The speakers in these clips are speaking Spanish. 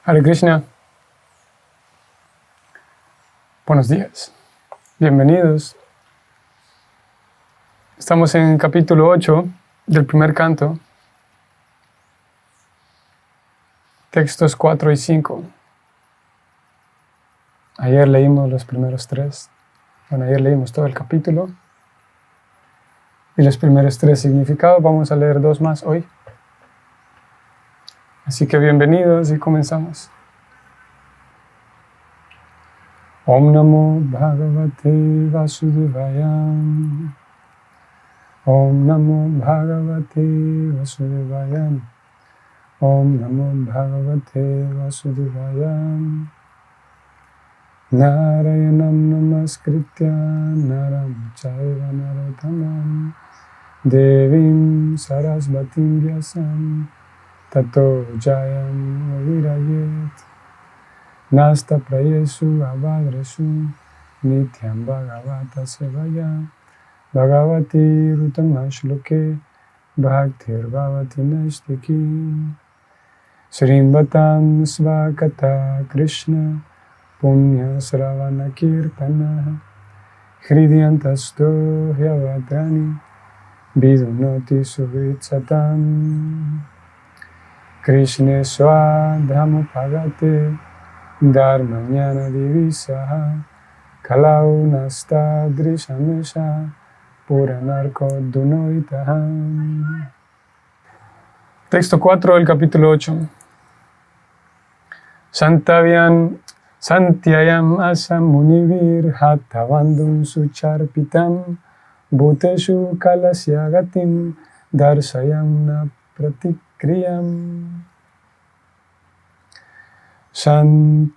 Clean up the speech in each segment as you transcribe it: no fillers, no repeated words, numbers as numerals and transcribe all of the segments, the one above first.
Hare Krishna. Buenos días. Bienvenidos. Estamos en capítulo 8 del primer canto. Textos 4 y 5. Ayer leímos los primeros 3. Bueno, ayer leímos todo el capítulo. Y los primeros 3 significados. Vamos a leer 2 más hoy. Así que bienvenidos y comenzamos. Om Namo Bhagavate Vasudevaya. Om Namo Bhagavate Vasudevaya. Om Namo Bhagavate Vasudevaya. Narayanam Namaskritya Naram Chaiva Narottamam Devim Sarasvatim Vyasam Tato Jayam Virayet Nasta Prayesu Avadresu Nityam Bhagavata Sevaya Bhagavati Rutamashloke Bhaktir Bhavati Naistiki Srimbatam Svakata Krishna Punya Sravana Kirtana Hridyantasto Hyavadrani Vidunoti Suvritsatam Krishna Swadhama Pagate Dharmanyana Divisaha Kalau Nasta Drishamesha Puranarko Dunoitaham. Texto 4 del capítulo 8. Santyayam asam munivir hatavandum sucharpitam bhuteshu kalasyagatim darsayam na pratikriyam. Santyayam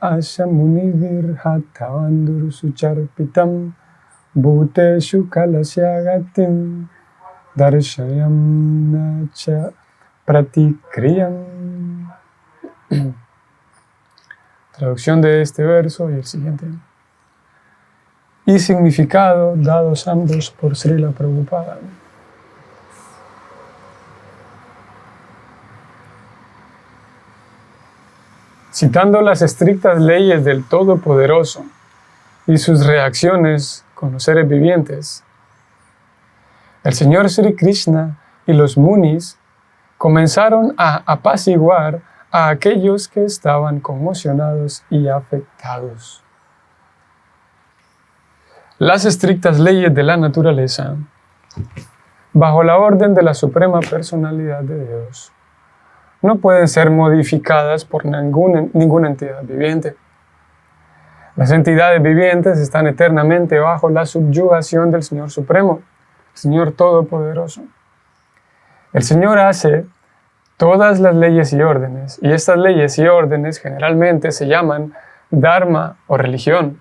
asam munivir hatavandur sucharpitam bhuteshu kalasyagatim darsayam na cha pratikriyam. Traducción de este verso y el siguiente. Y significado dados ambos por Srila Prabhupada. Citando las estrictas leyes del Todopoderoso y sus reacciones con los seres vivientes, el Señor Sri Krishna y los munis comenzaron a apaciguar a aquellos que estaban conmocionados y afectados. Las estrictas leyes de la naturaleza, bajo la orden de la Suprema Personalidad de Dios, no pueden ser modificadas por ninguna entidad viviente. Las entidades vivientes están eternamente bajo la subyugación del Señor Supremo, el Señor Todopoderoso. El Señor hace todas las leyes y órdenes, y estas leyes y órdenes generalmente se llaman dharma o religión.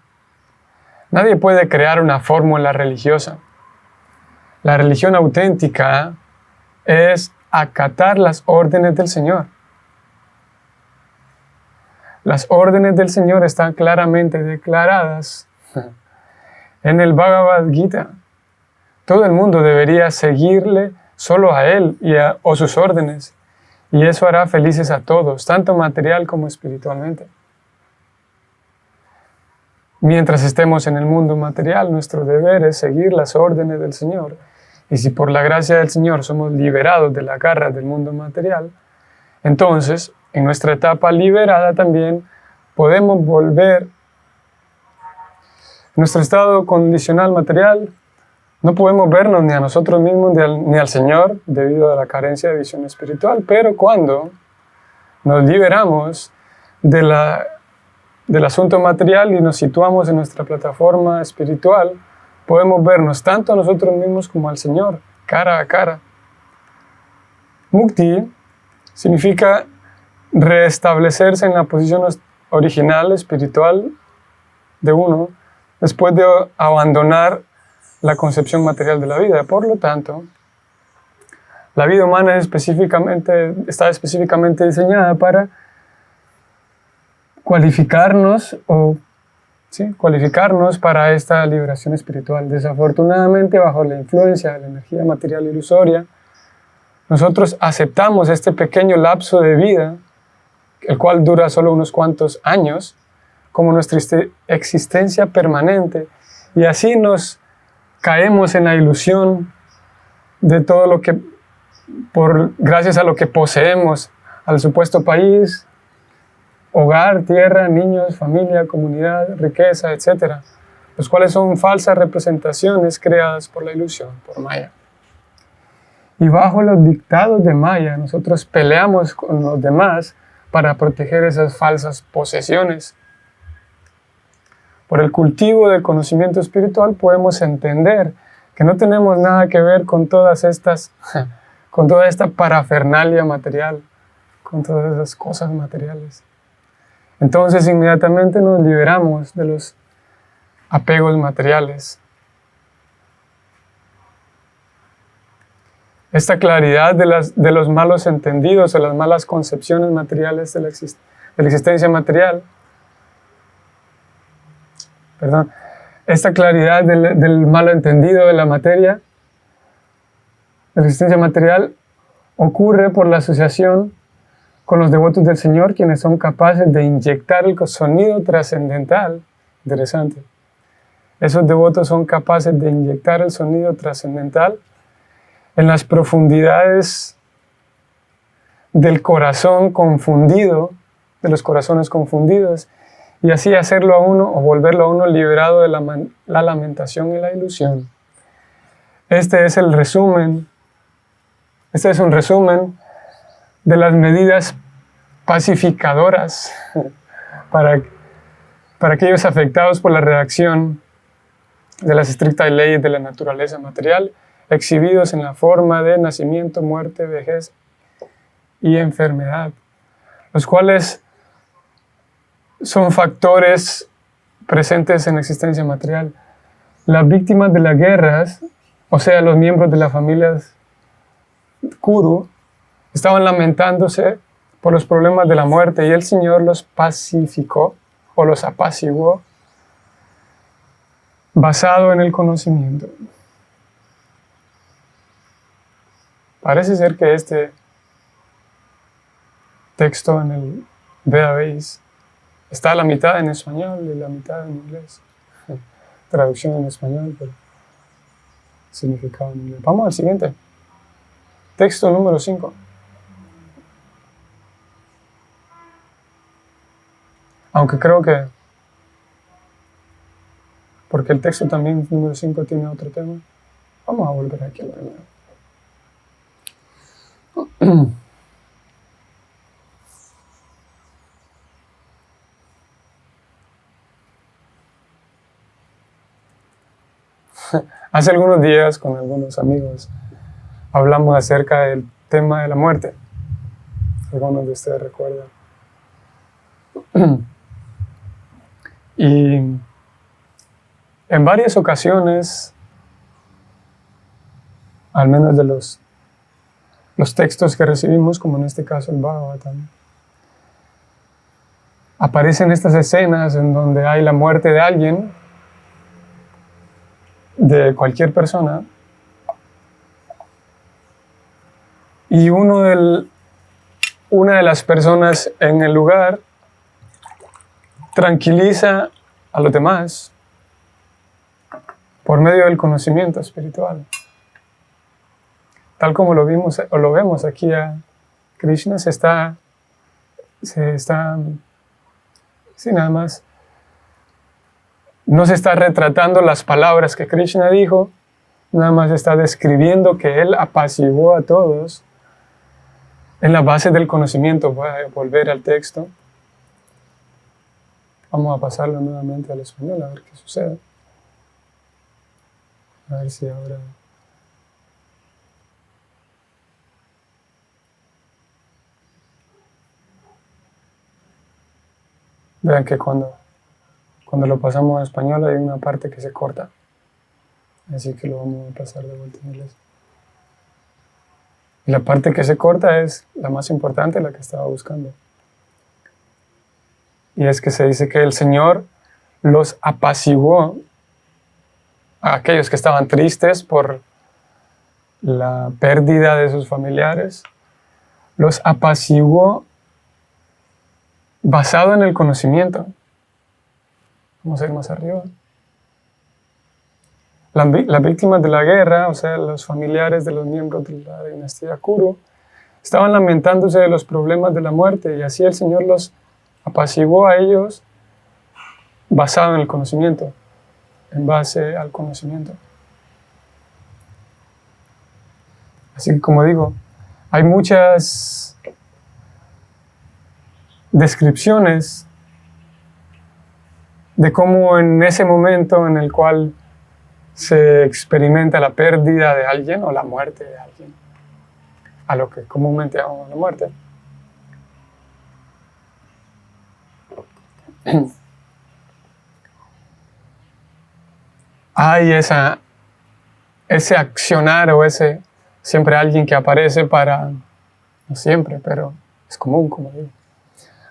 Nadie puede crear una fórmula religiosa. La religión auténtica es acatar las órdenes del Señor. Las órdenes del Señor están claramente declaradas en el Bhagavad Gita. Todo el mundo debería seguirle solo a Él o sus órdenes. Y eso hará felices a todos, tanto material como espiritualmente. Mientras estemos en el mundo material, nuestro deber es seguir las órdenes del Señor. Y si por la gracia del Señor somos liberados de la garra del mundo material, entonces, en nuestra etapa liberada también, podemos volver a nuestro estado condicional material. No podemos vernos ni a nosotros mismos ni al Señor debido a la carencia de visión espiritual, pero cuando nos liberamos del asunto material y nos situamos en nuestra plataforma espiritual, podemos vernos tanto a nosotros mismos como al Señor, cara a cara. Mukti significa restablecerse en la posición original espiritual de uno después de abandonar la concepción material de la vida. Por lo tanto, la vida humana está específicamente diseñada para cualificarnos para esta liberación espiritual. Desafortunadamente, bajo la influencia de la energía material ilusoria, nosotros aceptamos este pequeño lapso de vida el cual dura solo unos cuantos años, como nuestra existencia permanente, y así nos caemos en la ilusión de todo lo que, gracias a lo que poseemos, al supuesto país, hogar, tierra, niños, familia, comunidad, riqueza, etc., los cuales son falsas representaciones creadas por la ilusión, por Maya. Y bajo los dictados de Maya, nosotros peleamos con los demás para proteger esas falsas posesiones. Por el cultivo del conocimiento espiritual podemos entender que no tenemos nada que ver con toda esta parafernalia material, con todas esas cosas materiales. Entonces inmediatamente nos liberamos de los apegos materiales. Esta claridad de los malos entendidos o las malas concepciones materiales de la existencia material, esta claridad del malo entendido de la materia, de la existencia material, ocurre por la asociación con los devotos del Señor, quienes son capaces de inyectar el sonido trascendental. Interesante. Esos devotos son capaces de inyectar el sonido trascendental en las profundidades del corazón confundido, de los corazones confundidos, y así hacerlo a uno o volverlo a uno liberado de la lamentación y la ilusión. Este es un resumen de las medidas pacificadoras para aquellos afectados por la reacción de las estrictas leyes de la naturaleza material, exhibidos en la forma de nacimiento, muerte, vejez y enfermedad, los cuales son factores presentes en la existencia material. Las víctimas de las guerras, o sea, los miembros de las familias Kuru, estaban lamentándose por los problemas de la muerte, y el Señor los pacificó o los apaciguó basado en el conocimiento. Parece ser que este texto en el Vedabase está a la mitad en español y la mitad en inglés. Traducción en español, pero significado en inglés. Vamos al siguiente. Texto número 5. Aunque creo que, porque el texto también, número 5, tiene otro tema. Vamos a volver aquí al primero. Hace algunos días con algunos amigos hablamos acerca del tema de la muerte. Algunos de ustedes recuerdan. Y en varias ocasiones, al menos de los textos que recibimos, como en este caso el Bhagavatam, aparecen estas escenas en donde hay la muerte de alguien, de cualquier persona, y una de las personas en el lugar tranquiliza a los demás por medio del conocimiento espiritual. Tal como lo vemos aquí, a Krishna nada más, no se está retratando las palabras que Krishna dijo, nada más está describiendo que él apaciguó a todos en la base del conocimiento. Voy a volver al texto. Vamos a pasarlo nuevamente al español, a ver qué sucede. A ver si ahora... Vean que cuando lo pasamos a español hay una parte que se corta. Así que lo vamos a pasar de vuelta en inglés. Y la parte que se corta es la más importante, la que estaba buscando. Y es que se dice que el Señor los apaciguó a aquellos que estaban tristes por la pérdida de sus familiares. Los apaciguó basado en el conocimiento. Vamos a ir más arriba. Las víctimas de la guerra, o sea, los familiares de los miembros de la dinastía Kuru, estaban lamentándose de los problemas de la muerte, y así el Señor los apaciguó a ellos basado en el conocimiento, en base al conocimiento. Así que, como digo, hay muchas descripciones de cómo en ese momento en el cual se experimenta la pérdida de alguien o la muerte de alguien, a lo que comúnmente llamamos la muerte, hay ese accionar o siempre alguien que aparece para, no siempre, pero es común, como digo,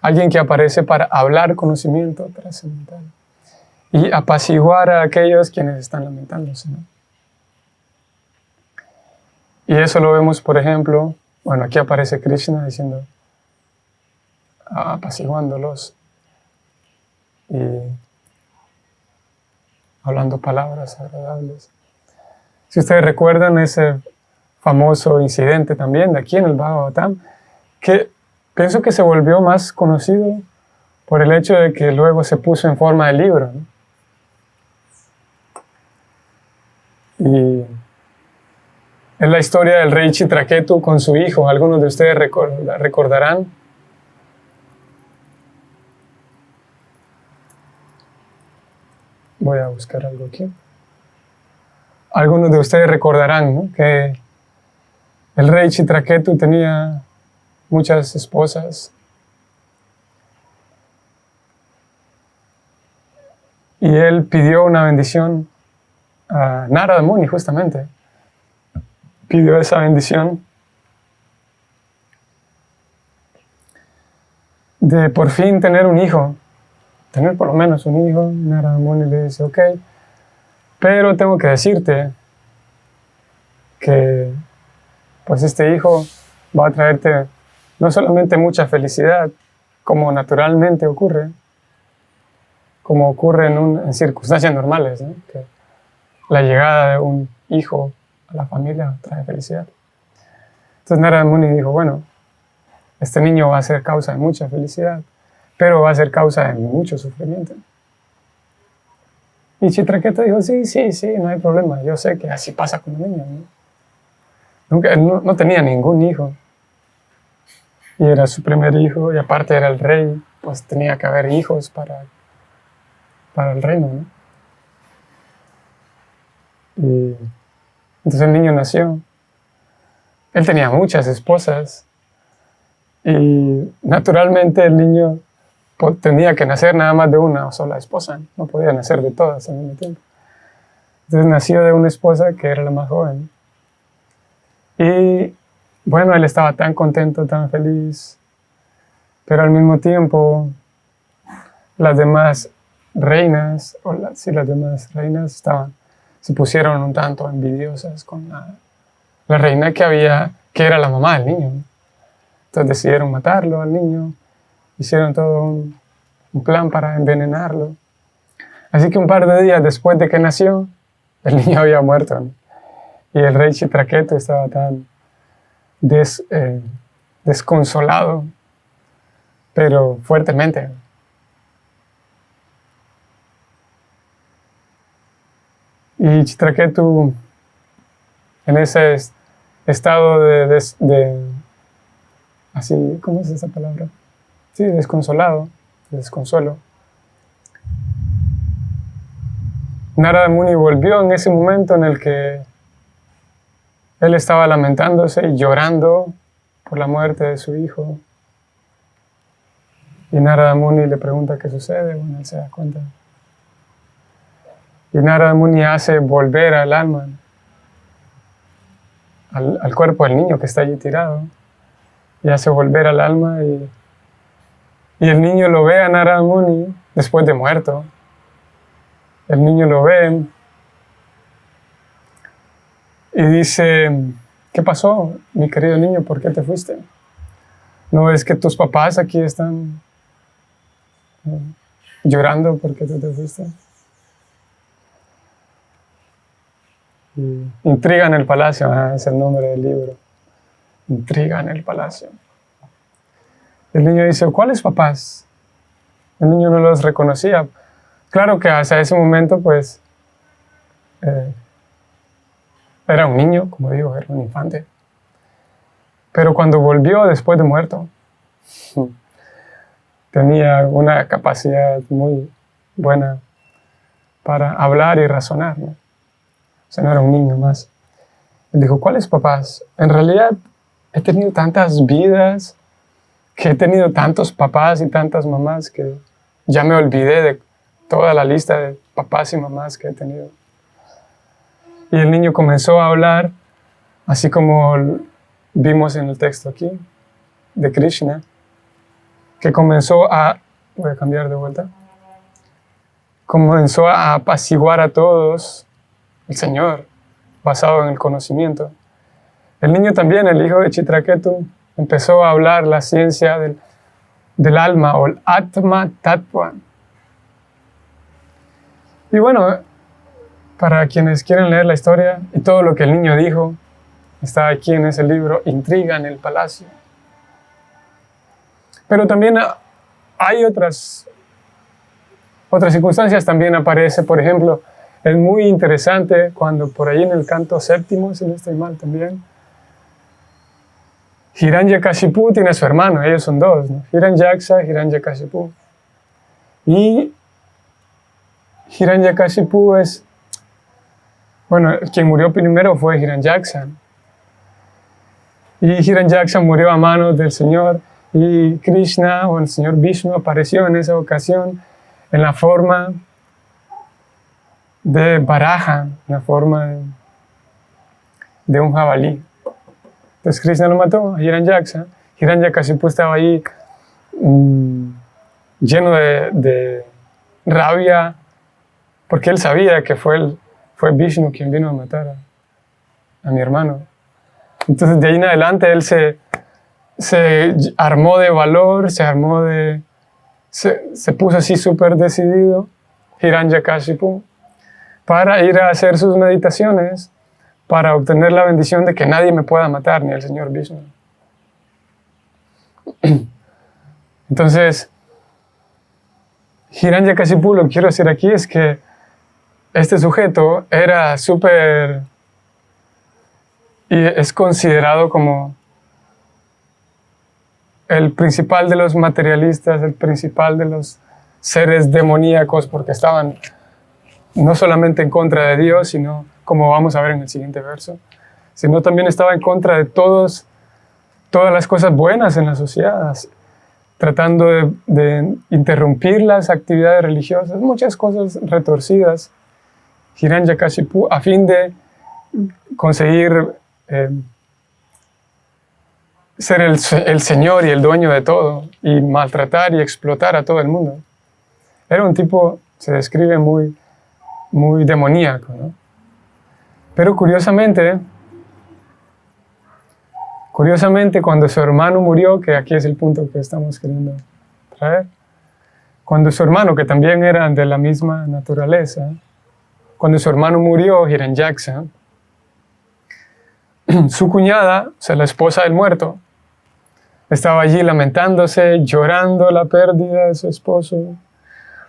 alguien que aparece para hablar conocimiento trascendental y apaciguar a aquellos quienes están lamentándose, ¿no? Y eso lo vemos, por ejemplo, bueno, aquí aparece Krishna diciendo, apaciguándolos y hablando palabras agradables. Si ustedes recuerdan ese famoso incidente también de aquí en el Bhagavatam, que pienso que se volvió más conocido por el hecho de que luego se puso en forma de libro, ¿no? Y es la historia del rey Chitraketu con su hijo. Algunos de ustedes recordarán. Voy a buscar algo aquí. Algunos de ustedes recordarán, ¿no?, que el rey Chitraketu tenía muchas esposas. Y él pidió una bendición a Narada Muni, justamente. Pidió esa bendición de por fin tener un hijo, tener por lo menos un hijo. Narada Muni le dice, ok, pero tengo que decirte que pues este hijo va a traerte no solamente mucha felicidad, como naturalmente ocurre, como ocurre en circunstancias normales, ¿no?, que la llegada de un hijo a la familia trae felicidad. Entonces Narada Muni dijo, bueno, este niño va a ser causa de mucha felicidad, pero va a ser causa de mucho sufrimiento. Y Chitraketu dijo, sí, no hay problema, yo sé que así pasa con los niños, ¿no? Él no tenía ningún hijo, y era su primer hijo, y aparte era el rey, pues tenía que haber hijos para el reino, ¿no? Y entonces el niño nació. Él tenía muchas esposas y naturalmente el niño tenía que nacer nada más de una sola esposa, no podía nacer de todas al mismo tiempo. Entonces nació de una esposa que era la más joven. Y bueno, él estaba tan contento, tan feliz, pero al mismo tiempo las demás reinas, se pusieron un tanto envidiosas con la reina que era la mamá del niño, ¿no? Entonces decidieron matarlo al niño, hicieron todo un plan para envenenarlo. Así que un par de días después de que nació, el niño había muerto, ¿no? Y el rey Chitraketu estaba tan desconsolado, pero fuertemente. Y Chitraketu, en ese estado así, ¿cómo es esa palabra? Sí, desconsolado, de desconsuelo. Narada Muni volvió en ese momento en el que él estaba lamentándose y llorando por la muerte de su hijo. Y Narada Muni le pregunta qué sucede. Bueno, él se da cuenta. Y Narada Muni hace volver al alma, al cuerpo del niño que está allí tirado. Y hace volver al alma y el niño lo ve a Narada Muni después de muerto. El niño lo ve y dice, ¿qué pasó, mi querido niño? ¿Por qué te fuiste? ¿No ves que tus papás aquí están llorando porque tú te fuiste. Intriga en el palacio, es el nombre del libro. Intriga en el palacio. El niño dice, ¿cuáles papás? El niño no los reconocía. Claro que hasta ese momento, pues, era un niño, como digo, era un infante. Pero cuando volvió después de muerto, tenía una capacidad muy buena para hablar y razonar, ¿no? O sea, no era un niño más. Él dijo, ¿cuáles papás? En realidad, he tenido tantas vidas, que he tenido tantos papás y tantas mamás, que ya me olvidé de toda la lista de papás y mamás que he tenido. Y el niño comenzó a hablar, así como vimos en el texto aquí, de Krishna, que comenzó a, voy a cambiar de vuelta, comenzó a apaciguar a todos, el Señor, basado en el conocimiento. El niño también, el hijo de Chitraketu, empezó a hablar la ciencia del alma, o el Atma Tattva. Y bueno, para quienes quieren leer la historia y todo lo que el niño dijo, está aquí en ese libro, Intriga en el Palacio. Pero también hay otras circunstancias, también aparece, por ejemplo, es muy interesante cuando por ahí en el canto séptimo, si no estoy mal también, Hiranyakashipu tiene a su hermano, ellos son dos, ¿no? Hiranyaksha, Hiranyakashipu. Y Hiranyakashipu es, bueno, quien murió primero fue Hiranyaksha. Y Hiranyaksha murió a manos del Señor, y Krishna, o el Señor Vishnu, apareció en esa ocasión en la forma de Varaha, en la forma de un jabalí. Entonces Krishna lo mató a Hiranyaksha. Hiranyakashipu estaba ahí lleno de rabia, porque él sabía que fue Vishnu quien vino a matar a mi hermano. Entonces de ahí en adelante él se armó de valor, se puso así súper decidido, Hiranyakashipu, para ir a hacer sus meditaciones, para obtener la bendición de que nadie me pueda matar, ni el Señor Vishnu. Entonces, Hiranyakashipu, lo que quiero decir aquí es que este sujeto era súper, y es considerado como el principal de los materialistas, el principal de los seres demoníacos, porque estaban no solamente en contra de Dios, sino, como vamos a ver en el siguiente verso, sino también estaba en contra de todas las cosas buenas en la sociedad, tratando de interrumpir las actividades religiosas, muchas cosas retorcidas, Hiranyakashipu, a fin de conseguir ser el señor y el dueño de todo, y maltratar y explotar a todo el mundo. Era un tipo, se describe muy demoníaco, ¿no? Pero curiosamente, cuando su hermano murió, que aquí es el punto que estamos queriendo traer, cuando su hermano, que también era de la misma naturaleza, cuando su hermano murió, Hiranyaksha, su cuñada, o sea, la esposa del muerto, estaba allí lamentándose, llorando la pérdida de su esposo.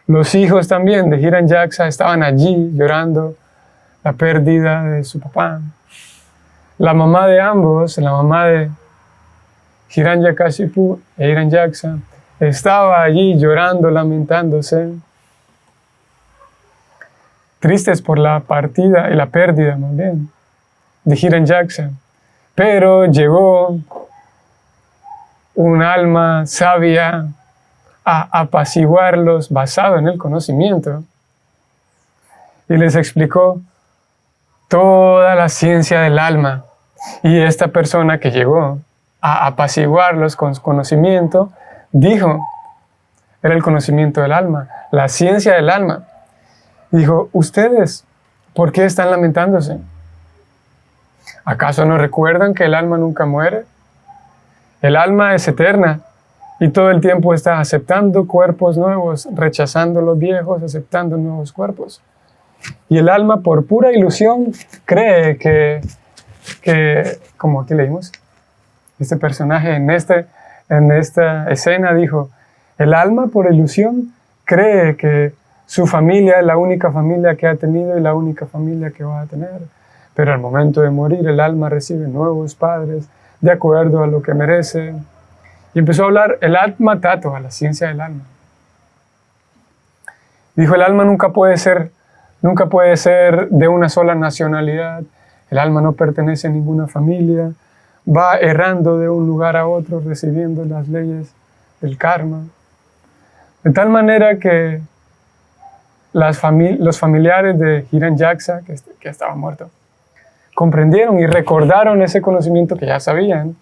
Los hijos también de Hiranyaksha estaban allí llorando la pérdida de su papá. La mamá de ambos, la mamá de Hiranyakashipu e Hiranyaksha, estaba allí llorando, lamentándose, tristes por la partida y la pérdida, más bien, de Hiranyaksha. Pero llegó un alma sabia a apaciguarlos basado en el conocimiento y les explicó toda la ciencia del alma. Y esta persona que llegó a apaciguarlos con su conocimiento dijo, era el conocimiento del alma, la ciencia del alma. Dijo, ustedes, ¿por qué están lamentándose? ¿Acaso no recuerdan que el alma nunca muere? El alma es eterna Y todo el tiempo está aceptando cuerpos nuevos, rechazando los viejos, aceptando nuevos cuerpos. Y el alma, por pura ilusión, cree que como aquí leímos, este personaje en esta escena dijo, el alma por ilusión cree que su familia es la única familia que ha tenido y la única familia que va a tener. Pero al momento de morir, el alma recibe nuevos padres de acuerdo a lo que merece. Y empezó a hablar el Atma Tattva, la ciencia del alma. Dijo, el alma nunca puede ser de una sola nacionalidad. El alma no pertenece a ninguna familia. Va errando de un lugar a otro, recibiendo las leyes del karma. De tal manera que los familiares de Hiranyaksha, que estaba muerto, comprendieron y recordaron ese conocimiento que ya sabían.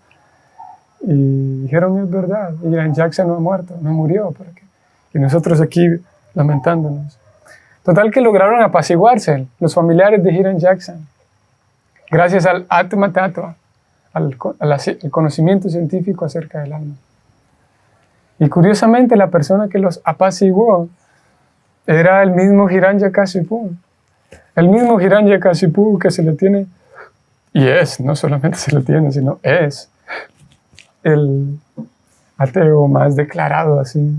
Y dijeron, es verdad, Hiranyaksha no ha muerto, no murió. Y nosotros aquí lamentándonos. Total que lograron apaciguarse los familiares de Hiranyaksha, gracias al Atma Tattva, al conocimiento científico acerca del alma. Y curiosamente la persona que los apaciguó era el mismo Hiranyakashipu. El mismo Hiranyakashipu que se le tiene, y no solamente se le tiene, sino es el ateo más declarado así.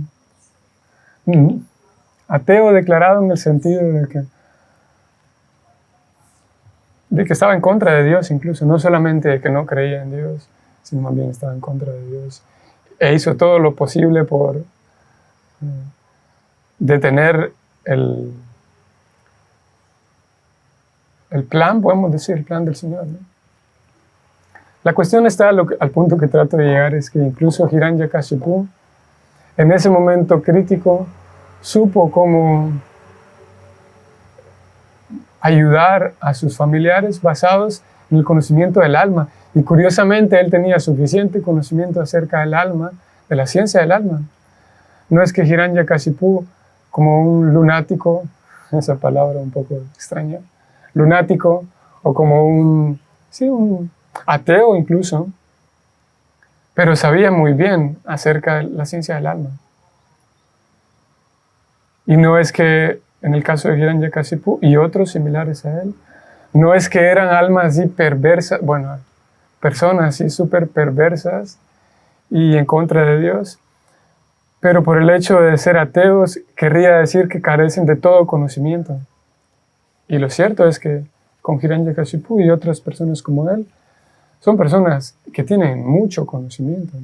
Ateo declarado en el sentido de que estaba en contra de Dios incluso, no solamente de que no creía en Dios, sino más bien estaba en contra de Dios. E hizo todo lo posible por detener el plan, podemos decir, el plan del Señor, ¿no? La cuestión está al punto que trato de llegar, es que incluso Hiranyakashipu, en ese momento crítico, supo cómo ayudar a sus familiares basados en el conocimiento del alma. Y curiosamente él tenía suficiente conocimiento acerca del alma, de la ciencia del alma. No es que Hiranyakashipu, como un lunático, esa palabra un poco extraña, lunático, o como un ateo incluso, pero sabía muy bien acerca de la ciencia del alma. Y no es que, en el caso de Hiranyakashipu y otros similares a él, no es que eran almas así perversas, personas así súper perversas y en contra de Dios, pero por el hecho de ser ateos, querría decir que carecen de todo conocimiento. Y lo cierto es que con Hiranyakashipu y otras personas como él, son personas que tienen mucho conocimiento.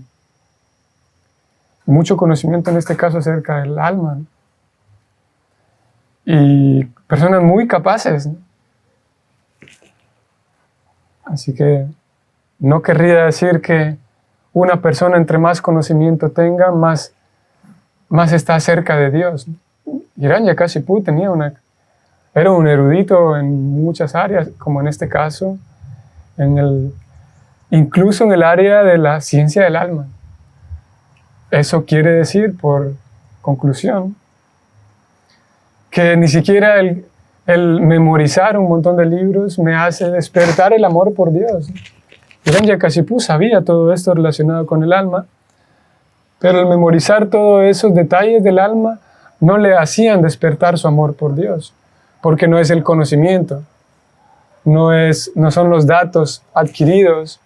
Mucho conocimiento en este caso acerca del alma. Y personas muy capaces, ¿no? Así que no querría decir que una persona entre más conocimiento tenga, más está cerca de Dios. Hiranyakashipu era un erudito en muchas áreas, como en este caso, incluso en el área de la ciencia del alma. Eso quiere decir, por conclusión, que ni siquiera el memorizar un montón de libros me hace despertar el amor por Dios. Hiranyakashipu sabía todo esto relacionado con el alma, pero el memorizar todos esos detalles del alma no le hacían despertar su amor por Dios, porque no es el conocimiento, no son los datos adquiridos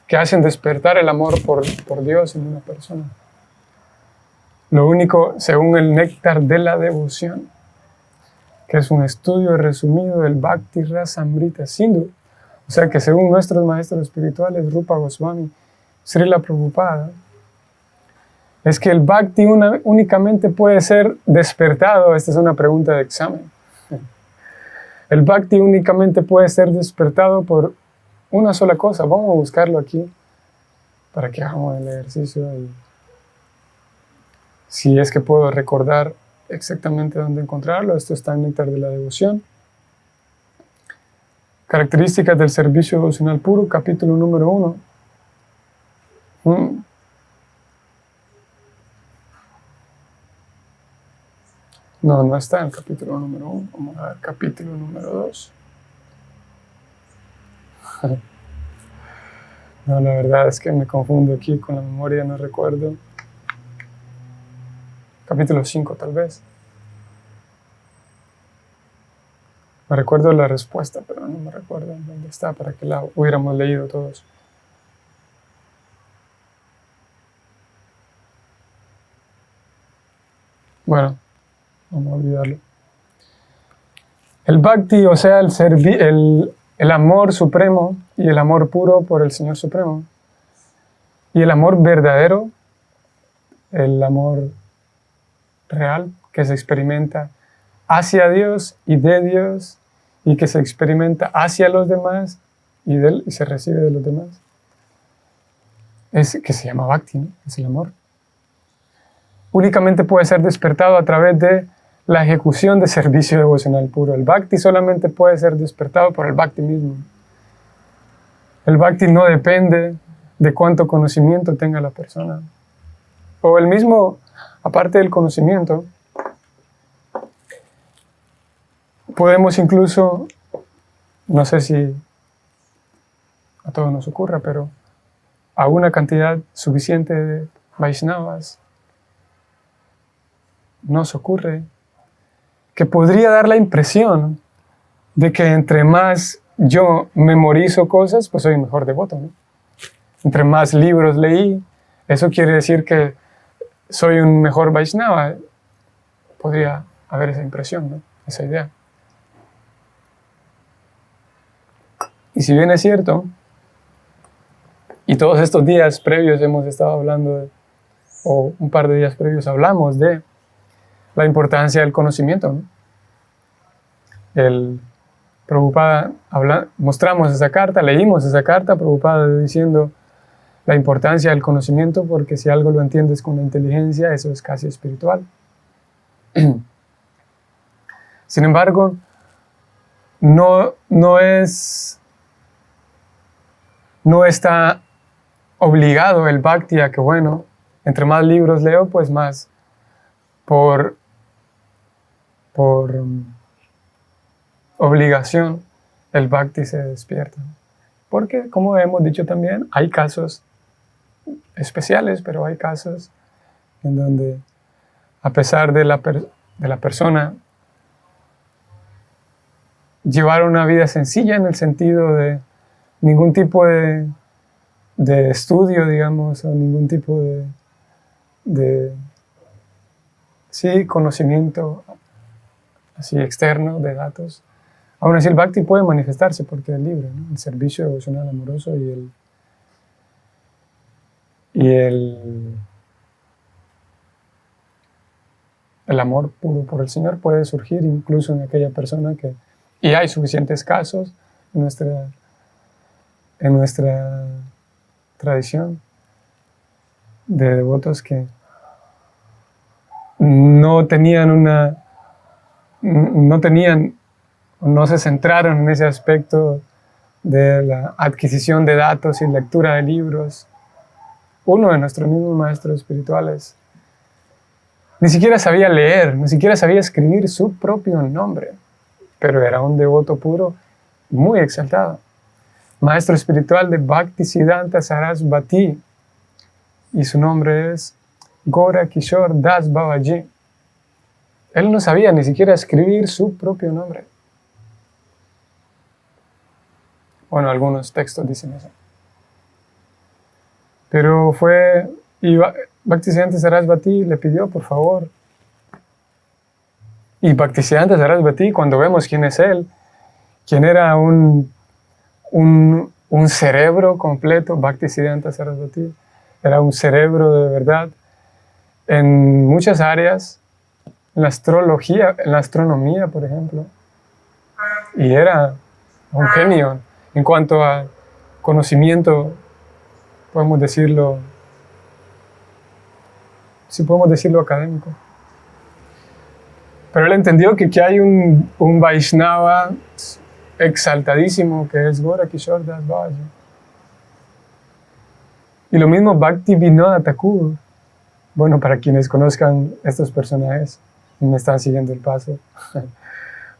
que hacen despertar el amor por Dios en una persona. Lo único, según el néctar de la devoción, que es un estudio resumido del Bhakti Rasamrita Sindhu, o sea que según nuestros maestros espirituales, Rupa Goswami, Srila Prabhupada, es que el Bhakti únicamente puede ser despertado. Esta es una pregunta de examen. El Bhakti únicamente puede ser despertado por una sola cosa. Vamos a buscarlo aquí para que hagamos el ejercicio. Si es que puedo recordar exactamente dónde encontrarlo. Esto está en Néctar de la Devoción. Características del servicio devocional puro, capítulo número 1. No está en el capítulo número 1. Vamos a ver capítulo número 2. No, la verdad es que me confundo aquí con la memoria, no recuerdo. capítulo 5 tal vez. Me recuerdo la respuesta, pero no me recuerdo dónde está para que la hubiéramos leído todos. Bueno, vamos a olvidarlo. El bhakti, o sea, el amor supremo y el amor puro por el Señor Supremo. Y el amor verdadero, el amor real que se experimenta hacia Dios y de Dios, y que se experimenta hacia los demás y se recibe de los demás. Es que se llama bhakti, ¿no? Es el amor. Únicamente puede ser despertado a través de la ejecución de servicio devocional puro. El bhakti solamente puede ser despertado por el bhakti mismo. El bhakti no depende de cuánto conocimiento tenga la persona. O el mismo, aparte del conocimiento, podemos incluso, no sé si a todos nos ocurra, pero a una cantidad suficiente de Vaishnavas nos ocurre que podría dar la impresión de que entre más yo memorizo cosas, pues soy mejor devoto, ¿no? Entre más libros leí, eso quiere decir que soy un mejor Vaishnava. Podría haber esa impresión, ¿no? Esa idea. Y si bien es cierto, y todos estos días previos hemos estado hablando, o un par de días previos hablamos de la importancia del conocimiento, ¿no? Prabhupada, mostramos esa carta, leímos esa carta, Prabhupada diciendo la importancia del conocimiento, porque si algo lo entiendes con la inteligencia, eso es casi espiritual. Sin embargo, no está obligado el bhakti a que, bueno, entre más libros leo, pues más por obligación el bhakti se despierta. Porque, como hemos dicho también, hay casos especiales, pero hay casos en donde, a pesar de la persona llevar una vida sencilla en el sentido de ningún tipo de estudio, digamos, o ningún tipo de conocimiento así externo de datos, aún así el bhakti puede manifestarse porque es libre, ¿no? El servicio devocional amoroso y el amor puro por el Señor puede surgir incluso en aquella persona que, y hay suficientes casos en nuestra tradición de devotos que no se centraron en ese aspecto de la adquisición de datos y lectura de libros. Uno de nuestros mismos maestros espirituales ni siquiera sabía leer, ni siquiera sabía escribir su propio nombre, pero era un devoto puro muy exaltado. Maestro espiritual de Bhaktisiddhanta Sarasvati, y su nombre es Gaura Kishore Das Babaji. Él no sabía ni siquiera escribir su propio nombre. Bueno, algunos textos dicen eso. Pero y Bhaktisiddhanta Sarasvati le pidió, por favor. Y Bhaktisiddhanta Sarasvati, cuando vemos quién es él, quién era un cerebro completo, Bhaktisiddhanta Sarasvati, era un cerebro de verdad en muchas áreas, en la astrología, en la astronomía, por ejemplo. Y era un genio en cuanto a conocimiento, podemos decirlo académico. Pero él entendió que hay un Vaishnava exaltadísimo que es Gaura Kishore Das Babaji. Y lo mismo Bhakti Vinod Thakur. Bueno, para quienes conozcan estos personajes, me están siguiendo el paso.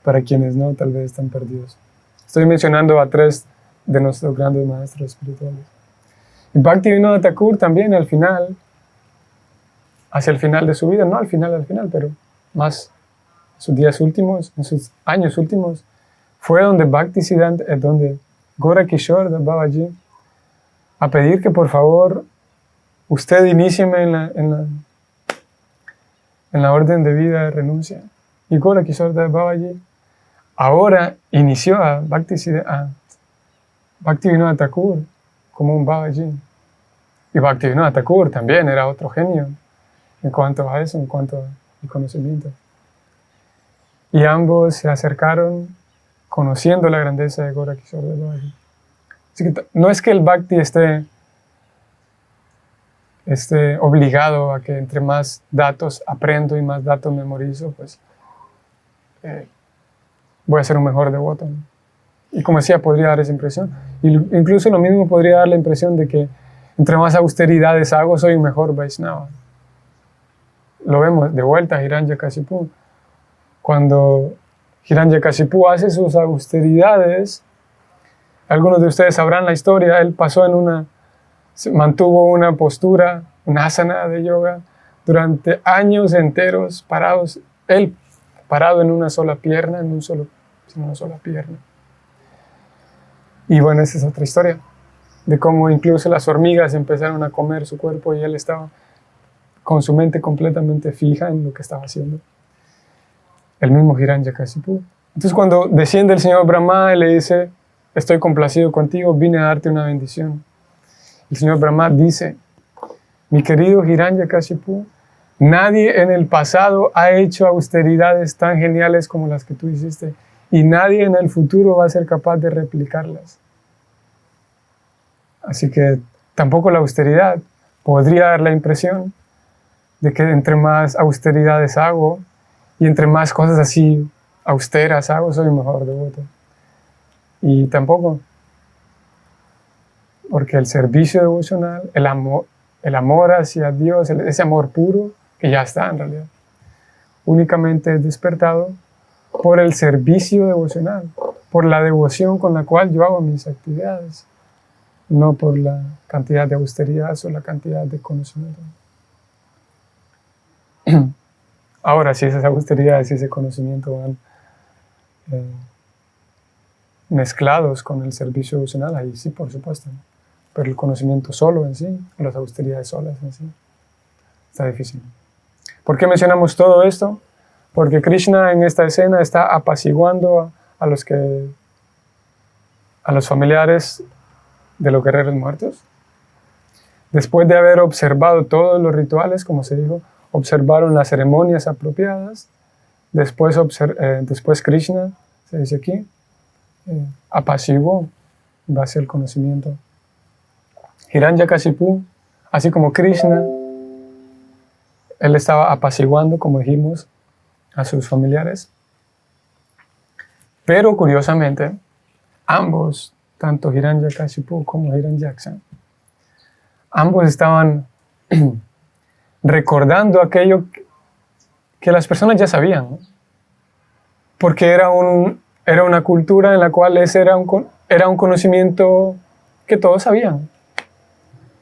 Para quienes no, tal vez están perdidos. Estoy mencionando a 3 de nuestros grandes maestros espirituales. Y Bhakti Vinod Thakur también, al final, hacia el final de su vida, no al final, pero más en sus días últimos, en sus años últimos, fue donde Bhaktisiddhanta, donde Gorakishore Babaji, a pedir que por favor usted inícieme en la orden de vida de renuncia. Y Gorakishore Babaji ahora inició a Bhaktivinoda Thakur como un Babaji. Y Bhaktivinoda Thakur también era otro genio en cuanto a eso, en cuanto al conocimiento. Y ambos se acercaron conociendo la grandeza de Gorakishore Babaji. Así que no es que el Bhakti esté obligado a que entre más datos aprendo y más datos memorizo, pues voy a ser un mejor devoto, ¿no? Y como decía, podría dar esa impresión. Incluso lo mismo podría dar la impresión de que entre más austeridades hago, soy un mejor Vaishnava. Lo vemos de vuelta a Hiranyakashipu. Cuando Hiranyakashipu hace sus austeridades, algunos de ustedes sabrán la historia, él mantuvo una postura, una asana de yoga, durante años enteros parados, él parado en una sola pierna, en una sola pierna. Y bueno, esa es otra historia, de cómo incluso las hormigas empezaron a comer su cuerpo y él estaba con su mente completamente fija en lo que estaba haciendo. El mismo Hiranyakashipu. Entonces cuando desciende el señor Brahma y le dice, estoy complacido contigo, vine a darte una bendición. El señor Brahma dice, mi querido Hiranyakashipu, nadie en el pasado ha hecho austeridades tan geniales como las que tú hiciste y nadie en el futuro va a ser capaz de replicarlas. Así que tampoco la austeridad podría dar la impresión de que entre más austeridades hago y entre más cosas así austeras hago, soy mejor devoto. Y tampoco, porque el servicio devocional, el amor hacia Dios, ese amor puro, que ya está en realidad, únicamente es despertado por el servicio devocional, por la devoción con la cual yo hago mis actividades, no por la cantidad de austeridad o la cantidad de conocimiento. Ahora, si esas austeridades y ese conocimiento van mezclados con el servicio devocional, ahí sí, por supuesto, ¿no? Pero el conocimiento solo en sí, o las austeridades solas en sí, está difícil. ¿Por qué mencionamos todo esto? Porque Krishna en esta escena está apaciguando a los familiares de los guerreros muertos. Después de haber observado todos los rituales, como se dijo, observaron las ceremonias apropiadas. Después Krishna, se dice aquí, apaciguó en base al conocimiento. Hiranyakashipu, así como Krishna, él estaba apaciguando, como dijimos, a sus familiares. Pero curiosamente, ambos, tanto Hiranyakashipu como Hiranyaksa, ambos estaban recordando aquello que las personas ya sabían, ¿no? Porque era una cultura en la cual ese era un conocimiento que todos sabían.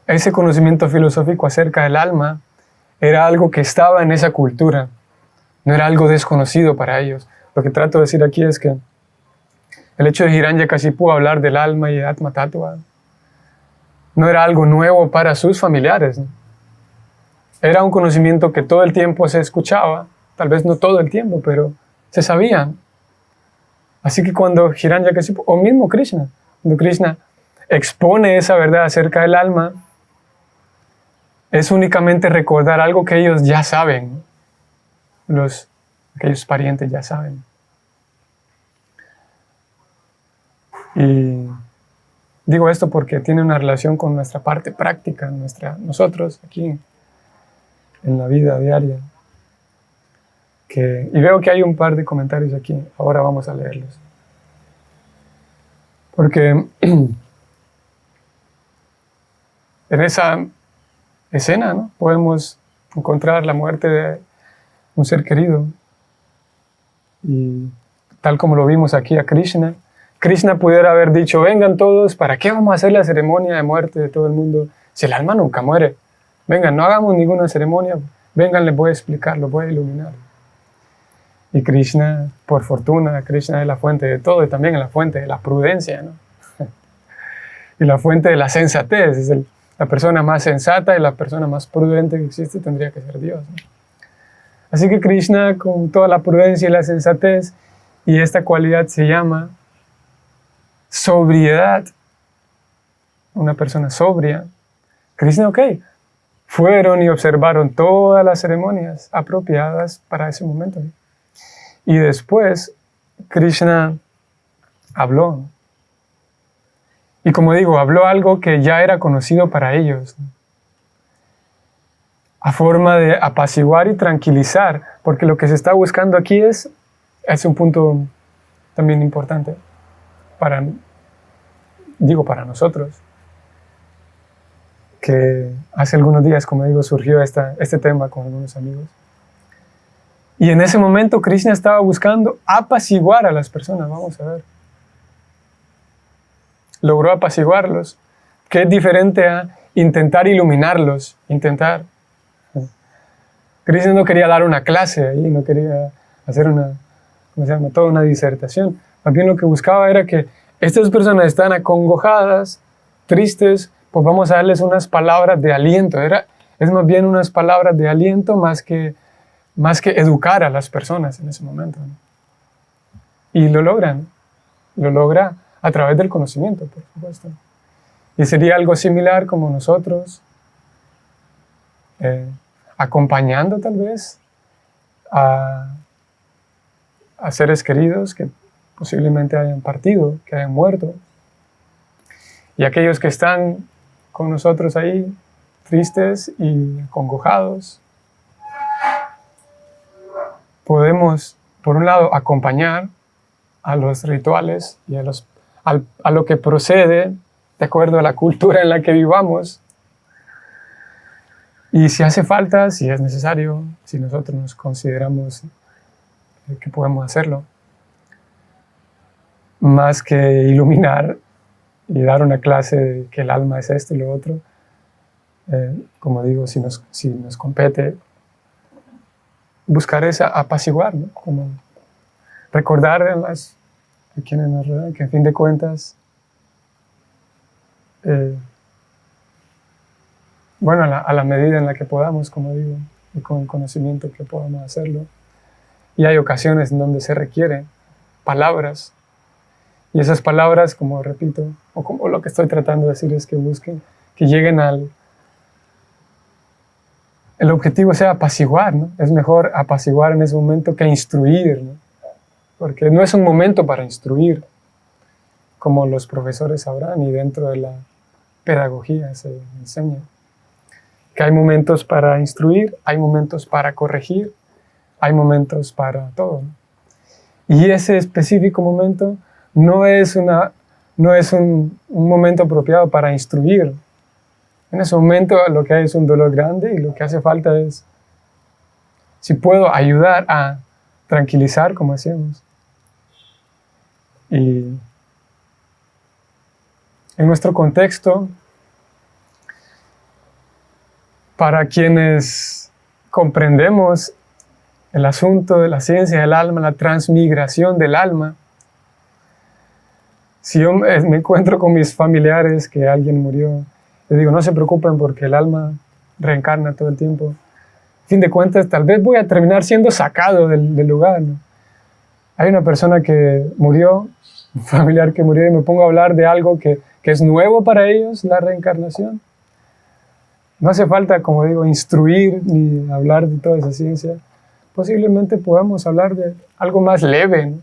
Ese conocimiento filosófico acerca del alma era algo que estaba en esa cultura, no era algo desconocido para ellos. Lo que trato de decir aquí es que el hecho de Hiranyakashipu hablar del alma y de Atma Tattva no era algo nuevo para sus familiares, ¿no? Era un conocimiento que todo el tiempo se escuchaba, tal vez no todo el tiempo, pero se sabían. Así que cuando Hiranyakashipu, o mismo Krishna, cuando Krishna expone esa verdad acerca del alma, es únicamente recordar algo que ellos ya saben, aquellos parientes ya saben. Y digo esto porque tiene una relación con nuestra parte práctica, nosotros aquí en la vida diaria. Y veo que hay un par de comentarios aquí, ahora vamos a leerlos. Porque en esa escena, ¿no?, podemos encontrar la muerte de un ser querido. Y tal como lo vimos aquí a Krishna, Krishna pudiera haber dicho, vengan todos, ¿para qué vamos a hacer la ceremonia de muerte de todo el mundo si el alma nunca muere? Vengan, no hagamos ninguna ceremonia, vengan, les voy a explicar, los voy a iluminar. Y Krishna, por fortuna, Krishna es la fuente de todo y también es la fuente de la prudencia, ¿no? Y la fuente de la sensatez. Es la persona más sensata y la persona más prudente que existe tendría que ser Dios, ¿no? Así que Krishna, con toda la prudencia y la sensatez, y esta cualidad se llama sobriedad. Una persona sobria. Krishna, ok, fueron y observaron todas las ceremonias apropiadas para ese momento. Y después Krishna habló. Y como digo, habló algo que ya era conocido para ellos, ¿no? A forma de apaciguar y tranquilizar, porque lo que se está buscando aquí es un punto también importante para nosotros, que hace algunos días, como digo, surgió este tema con algunos amigos. Y en ese momento Krishna estaba buscando apaciguar a las personas, vamos a ver. Logró apaciguarlos, que es diferente a intentar iluminarlos, Krishna no quería dar una clase ahí, no quería hacer toda una disertación. Más bien lo que buscaba era que estas personas están acongojadas, tristes, pues vamos a darles unas palabras de aliento. Es más bien unas palabras de aliento más que educar a las personas en ese momento, ¿no? Y lo logra a través del conocimiento, por supuesto. Y sería algo similar como nosotros, acompañando tal vez a seres queridos que posiblemente hayan partido, que hayan muerto, y aquellos que están con nosotros ahí, tristes y acongojados, podemos, por un lado, acompañar a los rituales y a lo que procede de acuerdo a la cultura en la que vivamos. Y si hace falta, si es necesario, si nosotros nos consideramos que podemos hacerlo, más que iluminar y dar una clase de que el alma es esto y lo otro, como digo, si nos compete, buscar esa apaciguar, ¿no? Como recordar a quienes nos rodean que, en fin de cuentas, a la medida en la que podamos, como digo, y con el conocimiento que podamos hacerlo. Y hay ocasiones en donde se requieren palabras, y esas palabras, como repito, o como lo que estoy tratando de decir es que busquen, que lleguen el objetivo sea apaciguar, ¿no? Es mejor apaciguar en ese momento que instruir, ¿no? Porque no es un momento para instruir, como los profesores sabrán, y dentro de la pedagogía se enseña. Que hay momentos para instruir, hay momentos para corregir, hay momentos para todo, ¿no? Y ese específico momento no es un momento apropiado para instruir. En ese momento lo que hay es un dolor grande y lo que hace falta es, si puedo, ayudar a tranquilizar, como decíamos. Y en nuestro contexto, para quienes comprendemos el asunto de la ciencia del alma, la transmigración del alma, si yo me encuentro con mis familiares que alguien murió, les digo, no se preocupen porque el alma reencarna todo el tiempo. A fin de cuentas, tal vez voy a terminar siendo sacado del lugar, ¿no? Hay una persona que murió, un familiar que murió, y me pongo a hablar de algo que es nuevo para ellos, la reencarnación. No hace falta, como digo, instruir ni hablar de toda esa ciencia. Posiblemente podamos hablar de algo más leve, ¿no?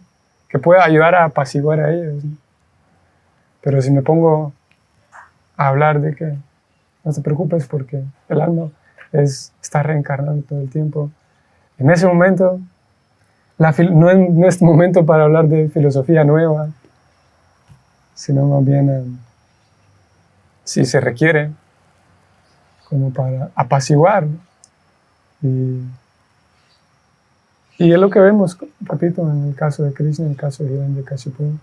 Que pueda ayudar a apaciguar a ellos, ¿no? Pero si me pongo a hablar de que no te preocupes porque el alma está reencarnando todo el tiempo, en ese momento no es momento para hablar de filosofía nueva, sino más bien, si se requiere, como para apaciguar. Y es lo que vemos, repito, en el caso de Krishna, en el caso de Hiranyakashipu.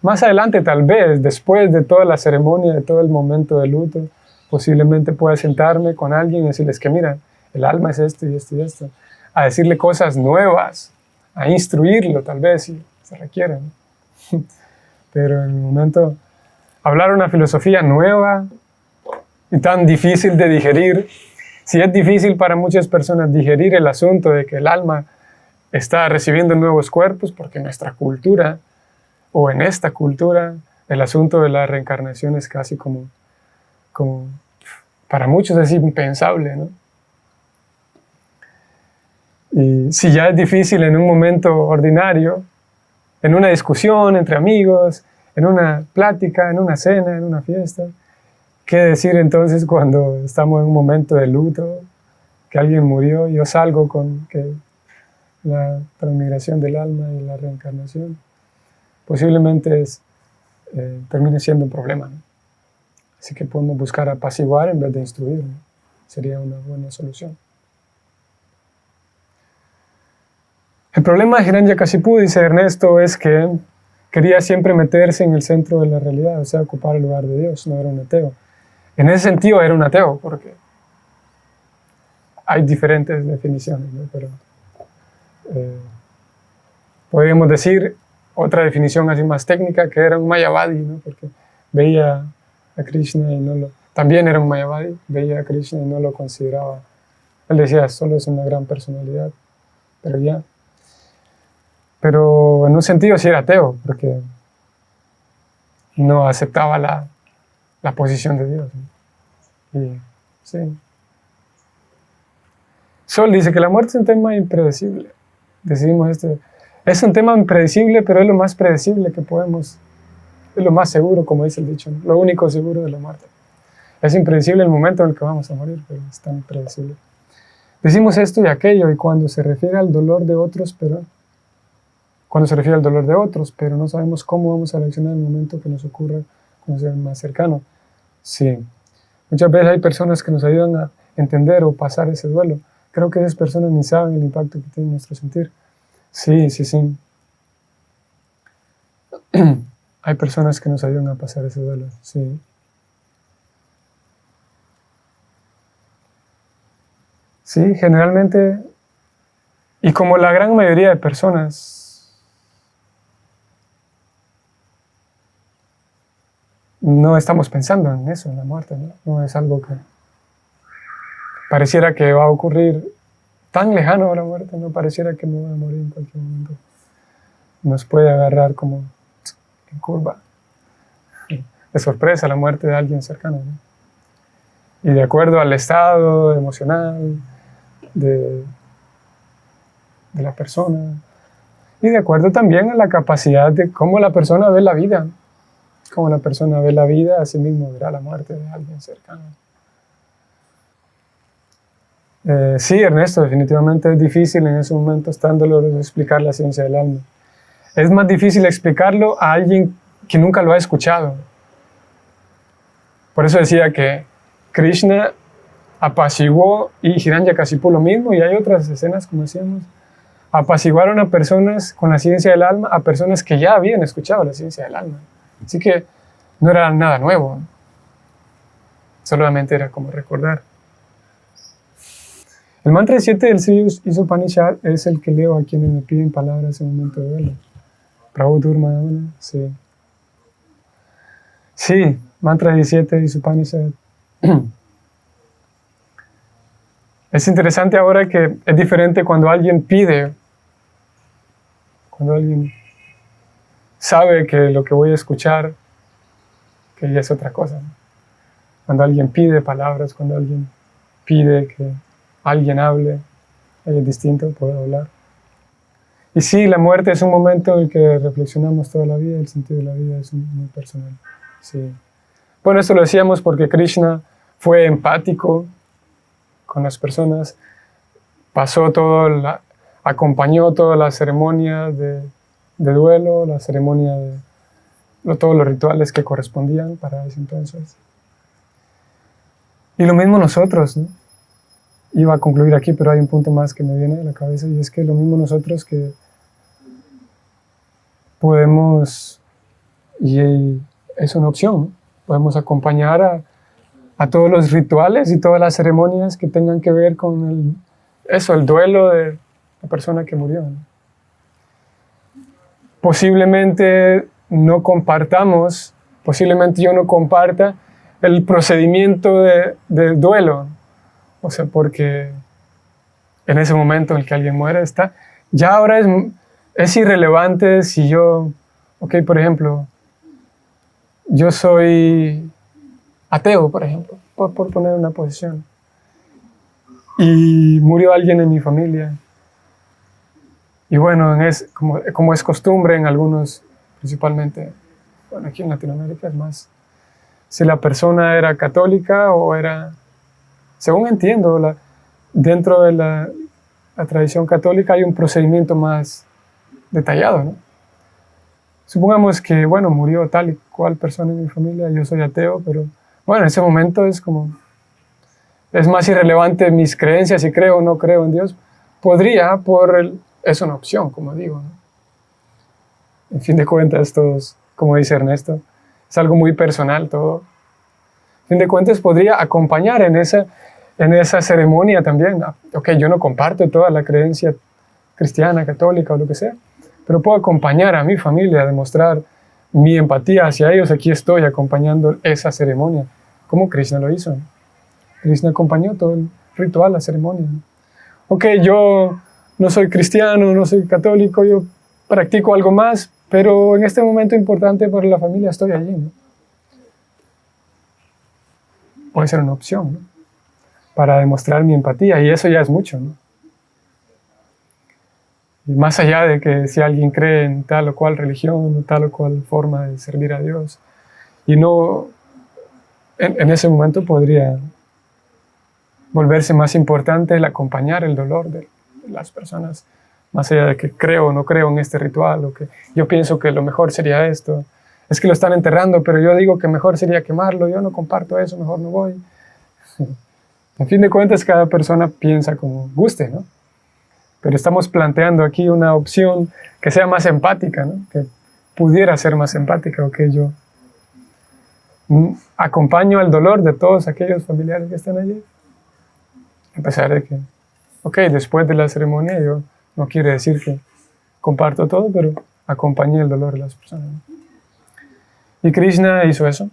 Más adelante, tal vez, después de toda la ceremonia, de todo el momento de luto, posiblemente pueda sentarme con alguien y decirles que, mira, el alma es esto y esto y esto, a decirle cosas nuevas, a instruirlo tal vez si se requiere, ¿no? Pero en el momento, hablar una filosofía nueva y tan difícil de digerir, si es difícil para muchas personas digerir el asunto de que el alma está recibiendo nuevos cuerpos, porque en nuestra cultura, o en esta cultura, el asunto de la reencarnación es casi como para muchos es impensable, ¿no? Y si ya es difícil en un momento ordinario, en una discusión entre amigos, en una plática, en una cena, en una fiesta, ¿qué decir entonces cuando estamos en un momento de luto, que alguien murió y yo salgo con que la transmigración del alma y la reencarnación posiblemente termine siendo un problema, ¿no? Así que podemos buscar apaciguar en vez de instruir, ¿no? Sería una buena solución. El problema de Hiranyakashipu, dice Ernesto, es que quería siempre meterse en el centro de la realidad, o sea, ocupar el lugar de Dios, no era un ateo. En ese sentido era un ateo, porque hay diferentes definiciones, ¿no? Pero podríamos decir otra definición así más técnica, que era un Mayavadi, ¿no? Porque veía a Krishna y no lo... También era un Mayavadi, veía a Krishna y no lo consideraba. Él decía, solo es una gran personalidad, pero ya. Pero en un sentido sí era ateo, porque no aceptaba la posición de Dios, ¿no? Y sí. Sol dice que la muerte es un tema impredecible. Decidimos esto. Es un tema impredecible, pero es lo más predecible que podemos. Es lo más seguro, como dice el dicho, ¿no? Lo único seguro de la muerte. Es impredecible el momento en el que vamos a morir, pero es tan impredecible. Decimos esto y aquello, y cuando se refiere al dolor de otros, pero no sabemos cómo vamos a reaccionar en el momento que nos ocurra con ser más cercano. Sí. Muchas veces hay personas que nos ayudan a entender o pasar ese duelo. Creo que esas personas ni saben el impacto que tiene nuestro sentir. Sí. Hay personas que nos ayudan a pasar ese duelo, sí. Sí, generalmente, y como la gran mayoría de personas, no estamos pensando en eso, en la muerte, ¿no? No es algo que pareciera que va a ocurrir tan lejano a la muerte, no pareciera que no va a morir en cualquier momento. Nos puede agarrar como en curva, de sorpresa, la muerte de alguien cercano, ¿no? Y de acuerdo al estado emocional de la persona, y de acuerdo también a la capacidad de cómo la persona ve la vida. Como la persona ve la vida, así mismo verá la muerte de alguien cercano. Sí, Ernesto, definitivamente es difícil en esos momentos tan dolorosos explicar la ciencia del alma. Es más difícil explicarlo a alguien que nunca lo ha escuchado. Por eso decía que Krishna apaciguó y Hiranyakashipu lo mismo, y hay otras escenas, como decíamos, apaciguaron a personas con la ciencia del alma, a personas que ya habían escuchado la ciencia del alma. Así que no era nada nuevo, solamente era como recordar. El mantra 7 del Sri Upanishad es el que leo a quienes me piden palabras en un momento de duelo. Prabhu Durmadana, sí. Sí, mantra 17 de Upanishad. Es interesante ahora que es diferente cuando alguien pide, cuando alguien sabe que lo que voy a escuchar, que ya es otra cosa, ¿no? Cuando alguien pide palabras, cuando alguien pide que alguien hable, es distinto poder hablar. Y sí, la muerte es un momento en el que reflexionamos toda la vida, el sentido de la vida es muy personal. Sí. Bueno, esto lo decíamos porque Krishna fue empático con las personas, acompañó toda la ceremonia de duelo, la ceremonia de todos los rituales que correspondían para ese entonces. Y lo mismo nosotros, ¿no? Iba a concluir aquí, pero hay un punto más que me viene a la cabeza, y es que lo mismo nosotros que podemos, y es una opción, ¿no? Podemos acompañar a todos los rituales y todas las ceremonias que tengan que ver con el duelo de la persona que murió, ¿no? Posiblemente no compartamos, posiblemente yo no comparta el procedimiento de duelo, o sea, porque en ese momento en el que alguien muere ya ahora es irrelevante si yo, por ejemplo, yo soy ateo, por ejemplo, por poner una posición, y murió alguien en mi familia. Y bueno, como es costumbre en algunos, principalmente, bueno, aquí en Latinoamérica es más, si la persona era católica o era, según entiendo, dentro de la tradición católica hay un procedimiento más detallado, ¿no? Supongamos que, bueno, murió tal y cual persona en mi familia, yo soy ateo, pero bueno, en ese momento es más irrelevante mis creencias, si creo o no creo en Dios. Podría, es una opción, como digo, ¿no? En fin de cuentas, todos, como dice Ernesto, es algo muy personal todo. En fin de cuentas, podría acompañar en esa ceremonia también. Yo no comparto toda la creencia cristiana, católica o lo que sea, pero puedo acompañar a mi familia a demostrar mi empatía hacia ellos. Aquí estoy acompañando esa ceremonia, como Krishna lo hizo. Krishna acompañó todo el ritual, la ceremonia. Yo no soy cristiano, no soy católico, yo practico algo más, pero en este momento importante para la familia estoy allí, ¿no? Puede ser una opción, ¿no? Para demostrar mi empatía, y eso ya es mucho, ¿no? Y más allá de que si alguien cree en tal o cual religión o tal o cual forma de servir a Dios, y no, en ese momento podría volverse más importante el acompañar el dolor de las personas, más allá de que creo o no creo en este ritual, o que yo pienso que lo mejor sería esto. Es que lo están enterrando, pero yo digo que mejor sería quemarlo, yo no comparto eso, mejor no voy. En fin de cuentas, cada persona piensa como guste, ¿no? Pero estamos planteando aquí una opción que sea más empática, ¿no? Que pudiera ser más empática, yo acompaño el dolor de todos aquellos familiares que están allí, a pesar de que, después de la ceremonia yo no quiere decir que comparto todo, pero acompañé el dolor de las personas, ¿no? Y Krishna hizo eso.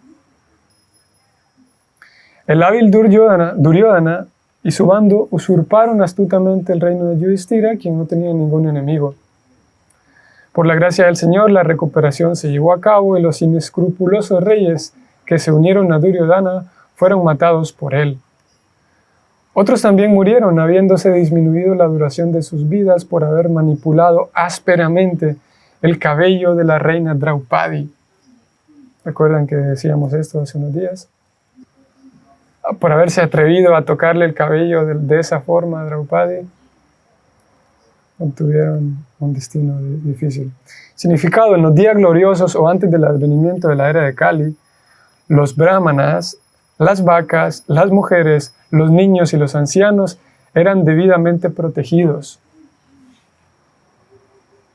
El hábil Duryodhana y su bando usurparon astutamente el reino de Yudhishthira, quien no tenía ningún enemigo. Por la gracia del Señor, la recuperación se llevó a cabo y los inescrupulosos reyes que se unieron a Duryodhana fueron matados por él. Otros también murieron, habiéndose disminuido la duración de sus vidas por haber manipulado ásperamente el cabello de la reina Draupadi. ¿Recuerdan que decíamos esto hace unos días? Por haberse atrevido a tocarle el cabello de esa forma a Draupadi, obtuvieron un destino difícil. Significado: en los días gloriosos o antes del advenimiento de la era de Kali, los brahmanas, las vacas, las mujeres, los niños y los ancianos eran debidamente protegidos.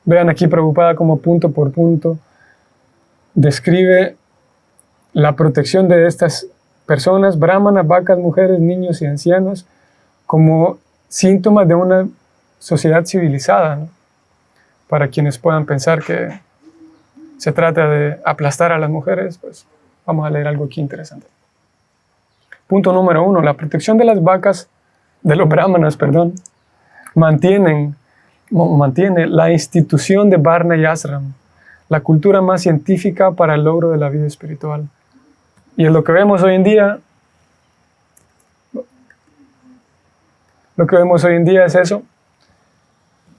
Vean aquí Prabhupada como punto por punto describe la protección de estas personas, brahmanas, vacas, mujeres, niños y ancianos, como síntomas de una sociedad civilizada, ¿no? Para quienes puedan pensar que se trata de aplastar a las mujeres, pues vamos a leer algo aquí interesante. Punto número 1. La protección de las vacas, de los brahmanas, mantiene la institución de Varna y Ashram, la cultura más científica para el logro de la vida espiritual. Y en lo que vemos hoy en día, es eso.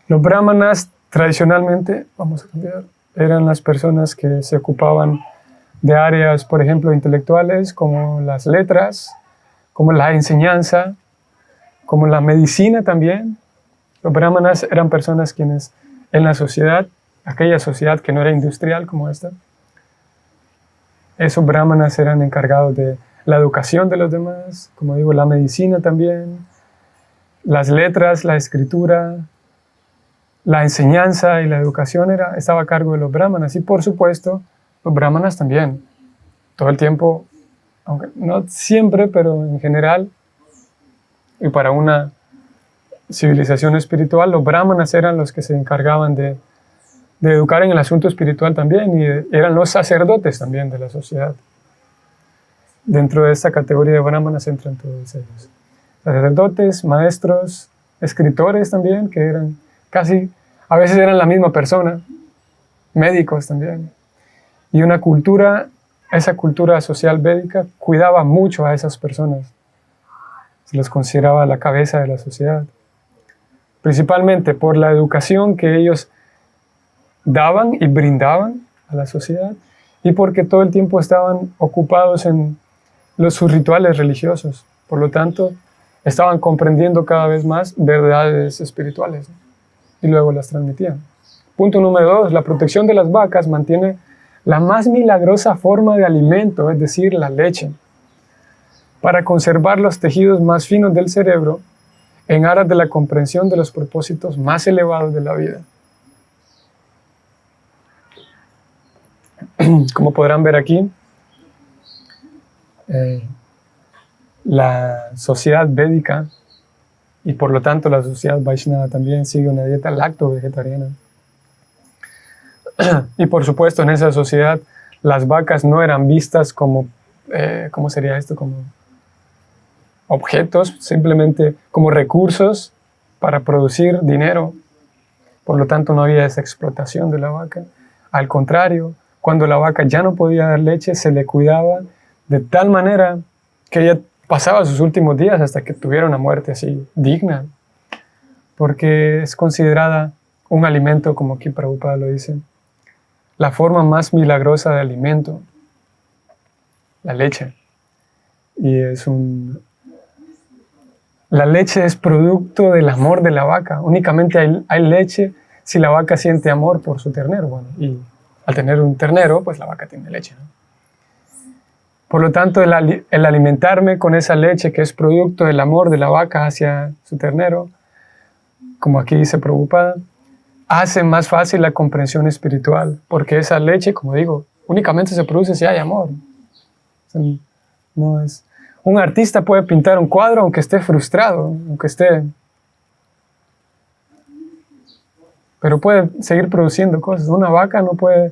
Los brahmanas tradicionalmente, eran las personas que se ocupaban de áreas, por ejemplo, intelectuales, como las letras, como la enseñanza, como la medicina también. Los brahmanas eran personas quienes en la sociedad, aquella sociedad que no era industrial como esta, esos brahmanas eran encargados de la educación de los demás, como digo, la medicina también, las letras, la escritura, la enseñanza y la educación estaba a cargo de los brahmanas. Y por supuesto, los brahmanas también, todo el tiempo aunque no siempre, pero en general, y para una civilización espiritual, los brahmanas eran los que se encargaban de educar en el asunto espiritual también, y eran los sacerdotes también de la sociedad. Dentro de esta categoría de brahmanas entran todos ellos. Sacerdotes, maestros, escritores también, que eran casi, a veces eran la misma persona, médicos también. Y una cultura, esa cultura social védica, cuidaba mucho a esas personas. Se los consideraba la cabeza de la sociedad. Principalmente por la educación que ellos daban y brindaban a la sociedad, y porque todo el tiempo estaban ocupados en sus rituales religiosos. Por lo tanto, estaban comprendiendo cada vez más verdades espirituales, ¿no? Y luego las transmitían. Punto número 2, la protección de las vacas mantiene la más milagrosa forma de alimento, es decir, la leche, para conservar los tejidos más finos del cerebro en aras de la comprensión de los propósitos más elevados de la vida. Como podrán ver aquí, la sociedad védica y por lo tanto la sociedad Vaishnava también sigue una dieta lacto-vegetariana. Y por supuesto en esa sociedad las vacas no eran vistas como, ¿cómo sería esto? Como objetos, simplemente como recursos para producir dinero. Por lo tanto no había esa explotación de la vaca. Al contrario, cuando la vaca ya no podía dar leche, se le cuidaba de tal manera que ella pasaba sus últimos días hasta que tuviera una muerte así digna, porque es considerada un alimento, como aquí Prabhupada lo dice, la forma más milagrosa de alimento, la leche. Y la leche es producto del amor de la vaca. Únicamente hay leche si la vaca siente amor por su ternero. Bueno, y al tener un ternero, pues la vaca tiene leche, ¿no? Por lo tanto, el alimentarme con esa leche que es producto del amor de la vaca hacia su ternero, como aquí dice Prabhupada, hace más fácil la comprensión espiritual, porque esa leche, como digo, únicamente se produce si hay amor. No es... Un artista puede pintar un cuadro aunque esté frustrado, aunque esté... pero puede seguir produciendo cosas. Una vaca no puede,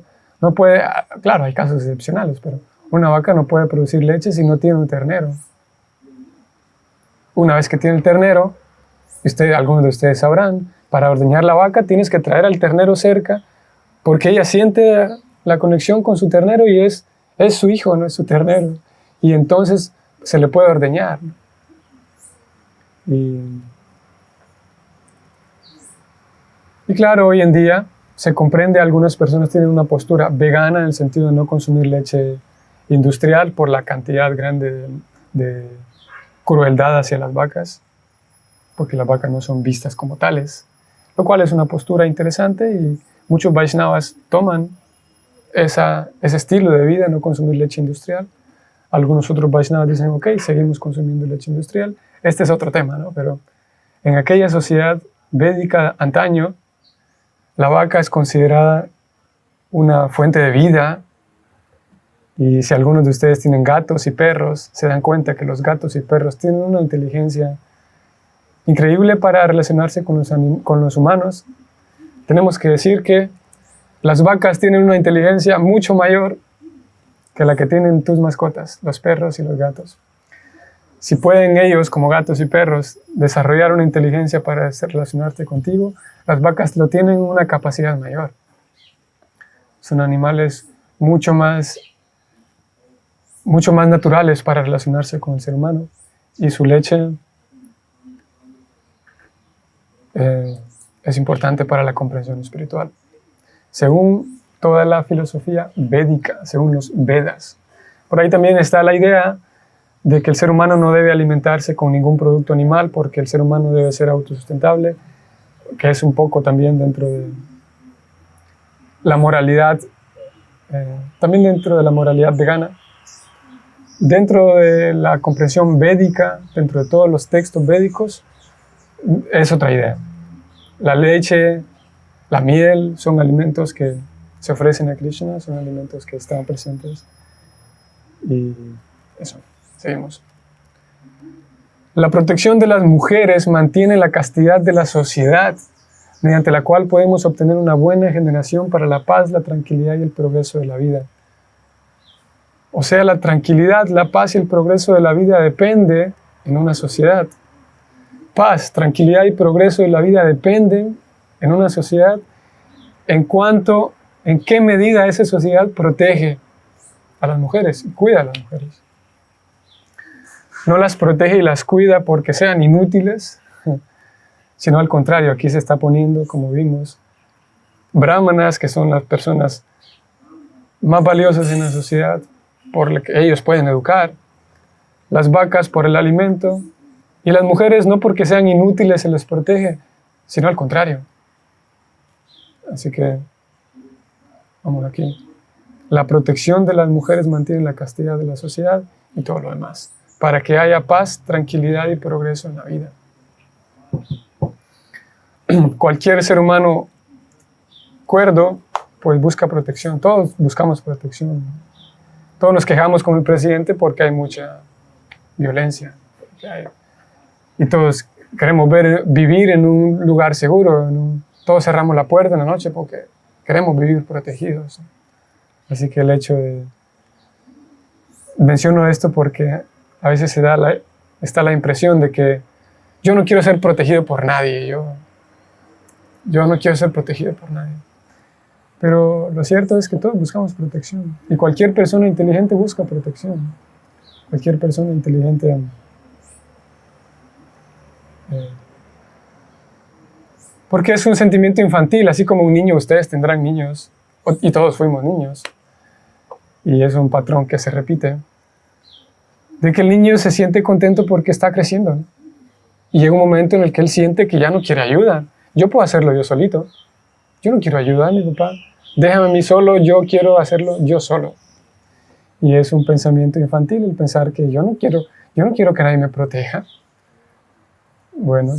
claro, hay casos excepcionales, pero una vaca no puede producir leche si no tiene un ternero. Una vez que tiene el ternero, algunos de ustedes sabrán, para ordeñar la vaca tienes que traer al ternero cerca, porque ella siente la conexión con su ternero y es su hijo, no es su ternero. Y entonces se le puede ordeñar. Y claro, hoy en día se comprende, algunas personas tienen una postura vegana en el sentido de no consumir leche industrial por la cantidad grande de crueldad hacia las vacas, porque las vacas no son vistas como tales, lo cual es una postura interesante y muchos Vaishnavas toman ese estilo de vida, no consumir leche industrial. Algunos otros Vaishnavas dicen, ok, seguimos consumiendo leche industrial. Este es otro tema, ¿no? Pero en aquella sociedad védica antaño, la vaca es considerada una fuente de vida, y si algunos de ustedes tienen gatos y perros, se dan cuenta que los gatos y perros tienen una inteligencia increíble para relacionarse con los humanos. Tenemos que decir que las vacas tienen una inteligencia mucho mayor que la que tienen tus mascotas, los perros y los gatos. Si pueden ellos, como gatos y perros, desarrollar una inteligencia para relacionarse contigo, las vacas lo tienen una capacidad mayor. Son animales mucho más naturales para relacionarse con el ser humano, y su leche es importante para la comprensión espiritual. Según toda la filosofía védica, según los Vedas. Por ahí también está la idea de que el ser humano no debe alimentarse con ningún producto animal porque el ser humano debe ser autosustentable, que es un poco también dentro de la moralidad, también dentro de la moralidad vegana. Dentro de la comprensión védica, dentro de todos los textos védicos, es otra idea. La leche, la miel son alimentos que se ofrecen a Krishna, son alimentos que están presentes. Y Eso, seguimos. La protección de las mujeres mantiene la castidad de la sociedad, mediante la cual podemos obtener una buena generación para la paz, la tranquilidad y el progreso de la vida. O sea, la tranquilidad, la paz y el progreso de la vida depende en una sociedad. Paz, tranquilidad y progreso de la vida dependen en una sociedad en qué medida esa sociedad protege a las mujeres y cuida a las mujeres. No las protege y las cuida porque sean inútiles, sino al contrario, aquí se está poniendo, como vimos, brahmanas, que son las personas más valiosas en la sociedad, por lo que ellos pueden educar, las vacas por el alimento, y las mujeres no porque sean inútiles se les protege, sino al contrario. Así que, vamos aquí. La protección de las mujeres mantiene la castidad de la sociedad y todo lo demás, para que haya paz, tranquilidad y progreso en la vida. Cualquier ser humano cuerdo, pues busca protección. Todos buscamos protección. Todos nos quejamos con el presidente porque hay mucha violencia. Y todos queremos vivir en un lugar seguro. Todos cerramos la puerta en la noche porque queremos vivir protegidos. Así que el hecho de... Menciono esto porque a veces está la impresión de que yo no quiero ser protegido por nadie. Yo no quiero ser protegido por nadie. Pero lo cierto es que todos buscamos protección. Y cualquier persona inteligente busca protección. Cualquier persona inteligente... porque es un sentimiento infantil, así como un niño, ustedes tendrán niños, y todos fuimos niños. Y es un patrón que se repite. De que el niño se siente contento porque está creciendo, ¿no? Y llega un momento en el que él siente que ya no quiere ayuda. Yo puedo hacerlo yo solito. Yo no quiero ayudar a mi papá. Déjame a mí solo, yo quiero hacerlo yo solo. Y es un pensamiento infantil el pensar que yo no quiero que nadie me proteja. Bueno,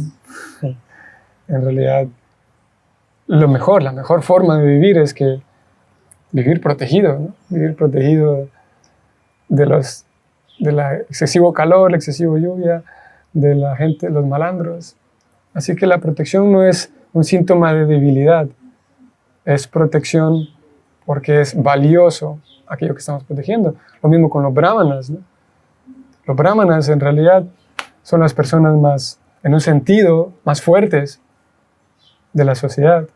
en realidad la mejor forma de vivir es que vivir protegido, ¿no? Vivir protegido del excesivo calor, la excesiva lluvia, de la gente, los malandros. Así que la protección no es un síntoma de debilidad, es protección porque es valioso aquello que estamos protegiendo. Lo mismo con los brahmanas, ¿no? Los brahmanas en realidad son las personas más, en un sentido, más fuertes de la sociedad.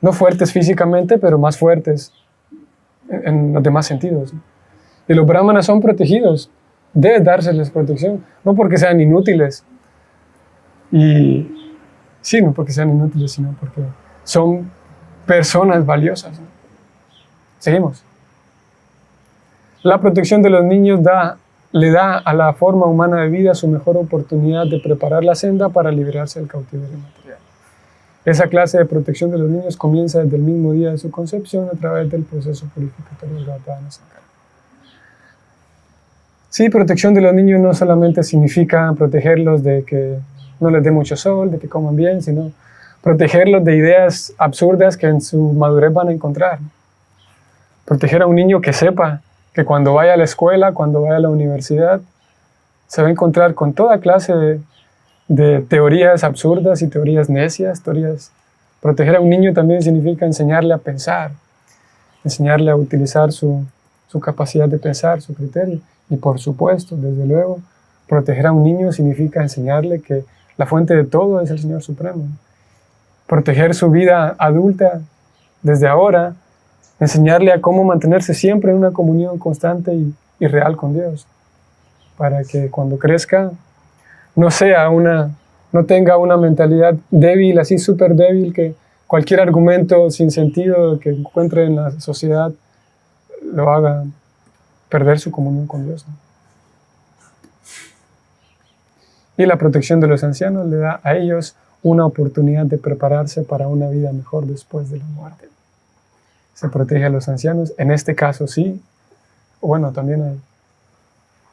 No fuertes físicamente, pero más fuertes en los demás sentidos, ¿no? Y los brahmanas son protegidos. Debe dárseles protección, no porque sean inútiles. Y sí, no porque sean inútiles, sino porque son personas valiosas, ¿no? Seguimos. La protección de los niños le da a la forma humana de vida su mejor oportunidad de preparar la senda para liberarse del cautiverio material. Esa clase de protección de los niños comienza desde el mismo día de su concepción a través del proceso purificatorio del Garbhadana Sankara. Sí, protección de los niños no solamente significa protegerlos de que no les dé mucho sol, de que coman bien, sino protegerlos de ideas absurdas que en su madurez van a encontrar. Proteger a un niño que sepa que cuando vaya a la escuela, cuando vaya a la universidad, se va a encontrar con toda clase de teorías absurdas y teorías necias, Proteger a un niño también significa enseñarle a pensar, enseñarle a utilizar su capacidad de pensar, su criterio. Y por supuesto, desde luego, proteger a un niño significa enseñarle que la fuente de todo es el Señor Supremo. Proteger su vida adulta desde ahora, enseñarle a cómo mantenerse siempre en una comunión constante y real con Dios, para que cuando crezca no tenga una mentalidad débil, así súper débil, que cualquier argumento sin sentido que encuentre en la sociedad lo haga perder su comunión con Dios, ¿no? Y la protección de los ancianos le da a ellos una oportunidad de prepararse para una vida mejor después de la muerte. Se protege a los ancianos, en este caso sí. Bueno, también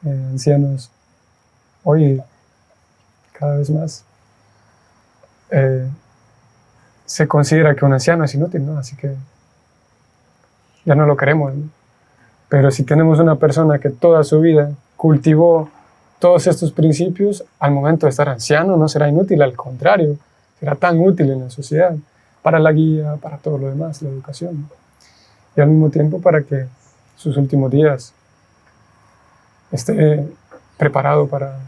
hay ancianos hoy cada vez más. Se considera que un anciano es inútil, ¿no? Así que ya no lo queremos, ¿no? Pero si tenemos una persona que toda su vida cultivó todos estos principios, al momento de estar anciano no será inútil, al contrario, será tan útil en la sociedad, para la guía, para todo lo demás, la educación, y al mismo tiempo para que sus últimos días esté preparado para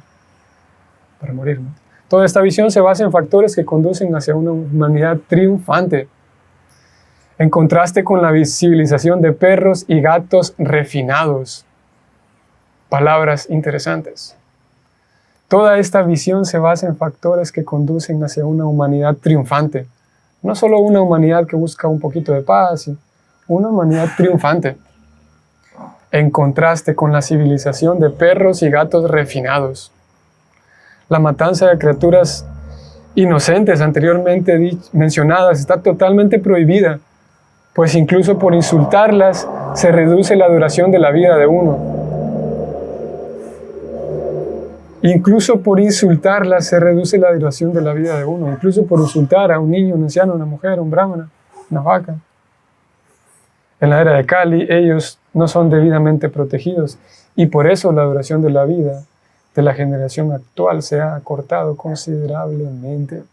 morir, ¿no? Toda esta visión se basa en factores que conducen hacia una humanidad triunfante, en contraste con la civilización de perros y gatos refinados. Palabras interesantes. Toda esta visión se basa en factores que conducen hacia una humanidad triunfante. No solo una humanidad que busca un poquito de paz, sino una humanidad triunfante. En contraste con la civilización de perros y gatos refinados. La matanza de criaturas inocentes anteriormente mencionadas está totalmente prohibida, pues incluso por insultarlas se reduce la duración de la vida de uno. Incluso por insultarlas se reduce la duración de la vida de uno. Incluso por insultar a un niño, un anciano, una mujer, un brahmana, una vaca. En la era de Kali, ellos no son debidamente protegidos y por eso la duración de la vida de la generación actual se ha acortado considerablemente.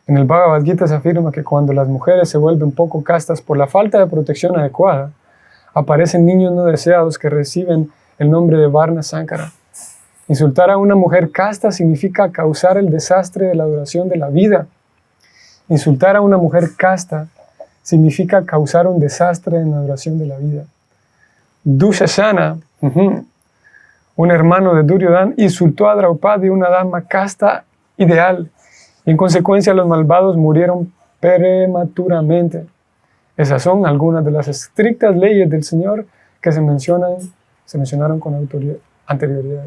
En el Bhagavad Gita se afirma que cuando las mujeres se vuelven poco castas por la falta de protección adecuada, aparecen niños no deseados que reciben el nombre de Varna Sankara. Insultar a una mujer casta significa causar el desastre de la duración de la vida. Insultar a una mujer casta significa causar un desastre en la duración de la vida. Dushasana, un hermano de Duryodhana, insultó a Draupadi, una dama casta ideal. En consecuencia, los malvados murieron prematuramente. Esas son algunas de las estrictas leyes del Señor que se mencionaron con anterioridad.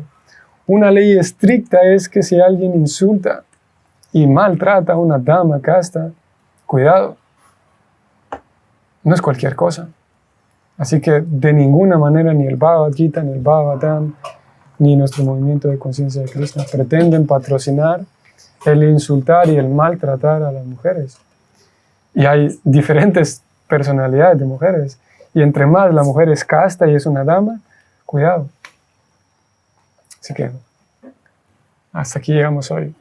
Una ley estricta es que si alguien insulta y maltrata a una dama casta, cuidado, no es cualquier cosa. Así que de ninguna manera ni el Bhagavad Gita, ni el Bhagavatam, ni nuestro movimiento de conciencia de Krishna pretenden patrocinar el insultar y el maltratar a las mujeres. Y hay diferentes personalidades de mujeres. Y entre más la mujer es casta y es una dama, cuidado. Así que hasta aquí llegamos hoy.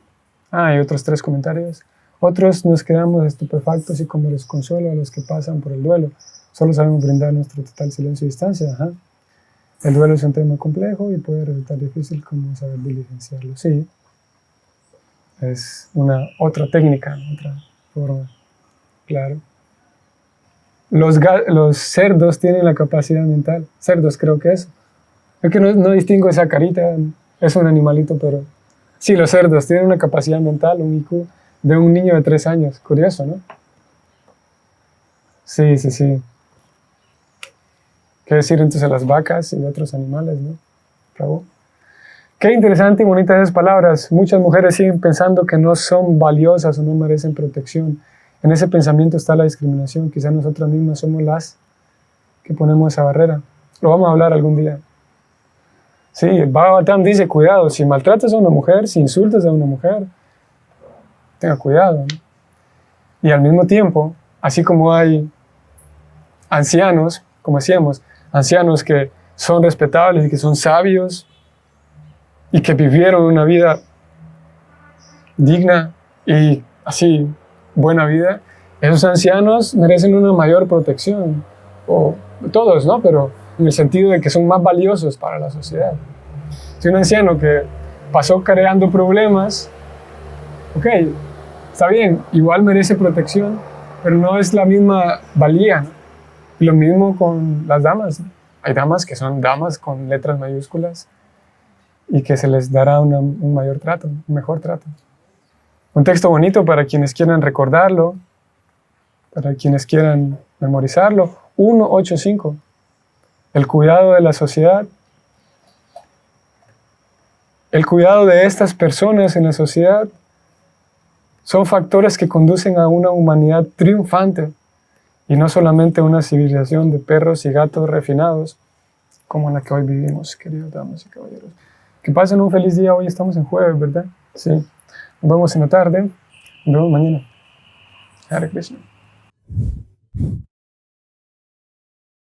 Hay otros 3 comentarios. Otros nos quedamos estupefactos y como les consuelo a los que pasan por el duelo. Solo sabemos brindar nuestro total silencio y distancia. El duelo es un tema complejo y puede resultar difícil como saber diligenciarlo. Sí, es otra técnica, otra forma. Claro. Los cerdos tienen la capacidad mental. Cerdos creo que es. Es que no distingo esa carita. Es un animalito, pero... Sí, los cerdos tienen una capacidad mental, un IQ de un niño de 3 años. Curioso, ¿no? Sí. ¿Qué decir entonces a las vacas y otros animales, no? Prabhu. Qué interesante y bonitas esas palabras. Muchas mujeres siguen pensando que no son valiosas o no merecen protección. En ese pensamiento está la discriminación. Quizás nosotras mismas somos las que ponemos esa barrera. Lo vamos a hablar algún día. Sí, el Bhagavatam dice, cuidado, si maltratas a una mujer, si insultas a una mujer, tenga cuidado, ¿no? Y al mismo tiempo, así como hay ancianos, como decíamos, ancianos que son respetables y que son sabios y que vivieron una vida digna y así buena vida, esos ancianos merecen una mayor protección, o todos, ¿no? Pero en el sentido de que son más valiosos para la sociedad. Si un anciano que pasó creando problemas, ok, está bien, igual merece protección, pero no es la misma valía, ¿no? Y lo mismo con las damas, ¿no? Hay damas que son damas con letras mayúsculas y que se les dará un mayor trato, un mejor trato. Un texto bonito para quienes quieran recordarlo, para quienes quieran memorizarlo. 185. El cuidado de la sociedad. El cuidado de estas personas en la sociedad son factores que conducen a una humanidad triunfante y no solamente una civilización de perros y gatos refinados como en la que hoy vivimos, queridos damas y caballeros. Que pasen un feliz día. Hoy estamos en jueves, ¿verdad? Sí. Nos vemos en la tarde. Nos vemos mañana. Hare Krishna.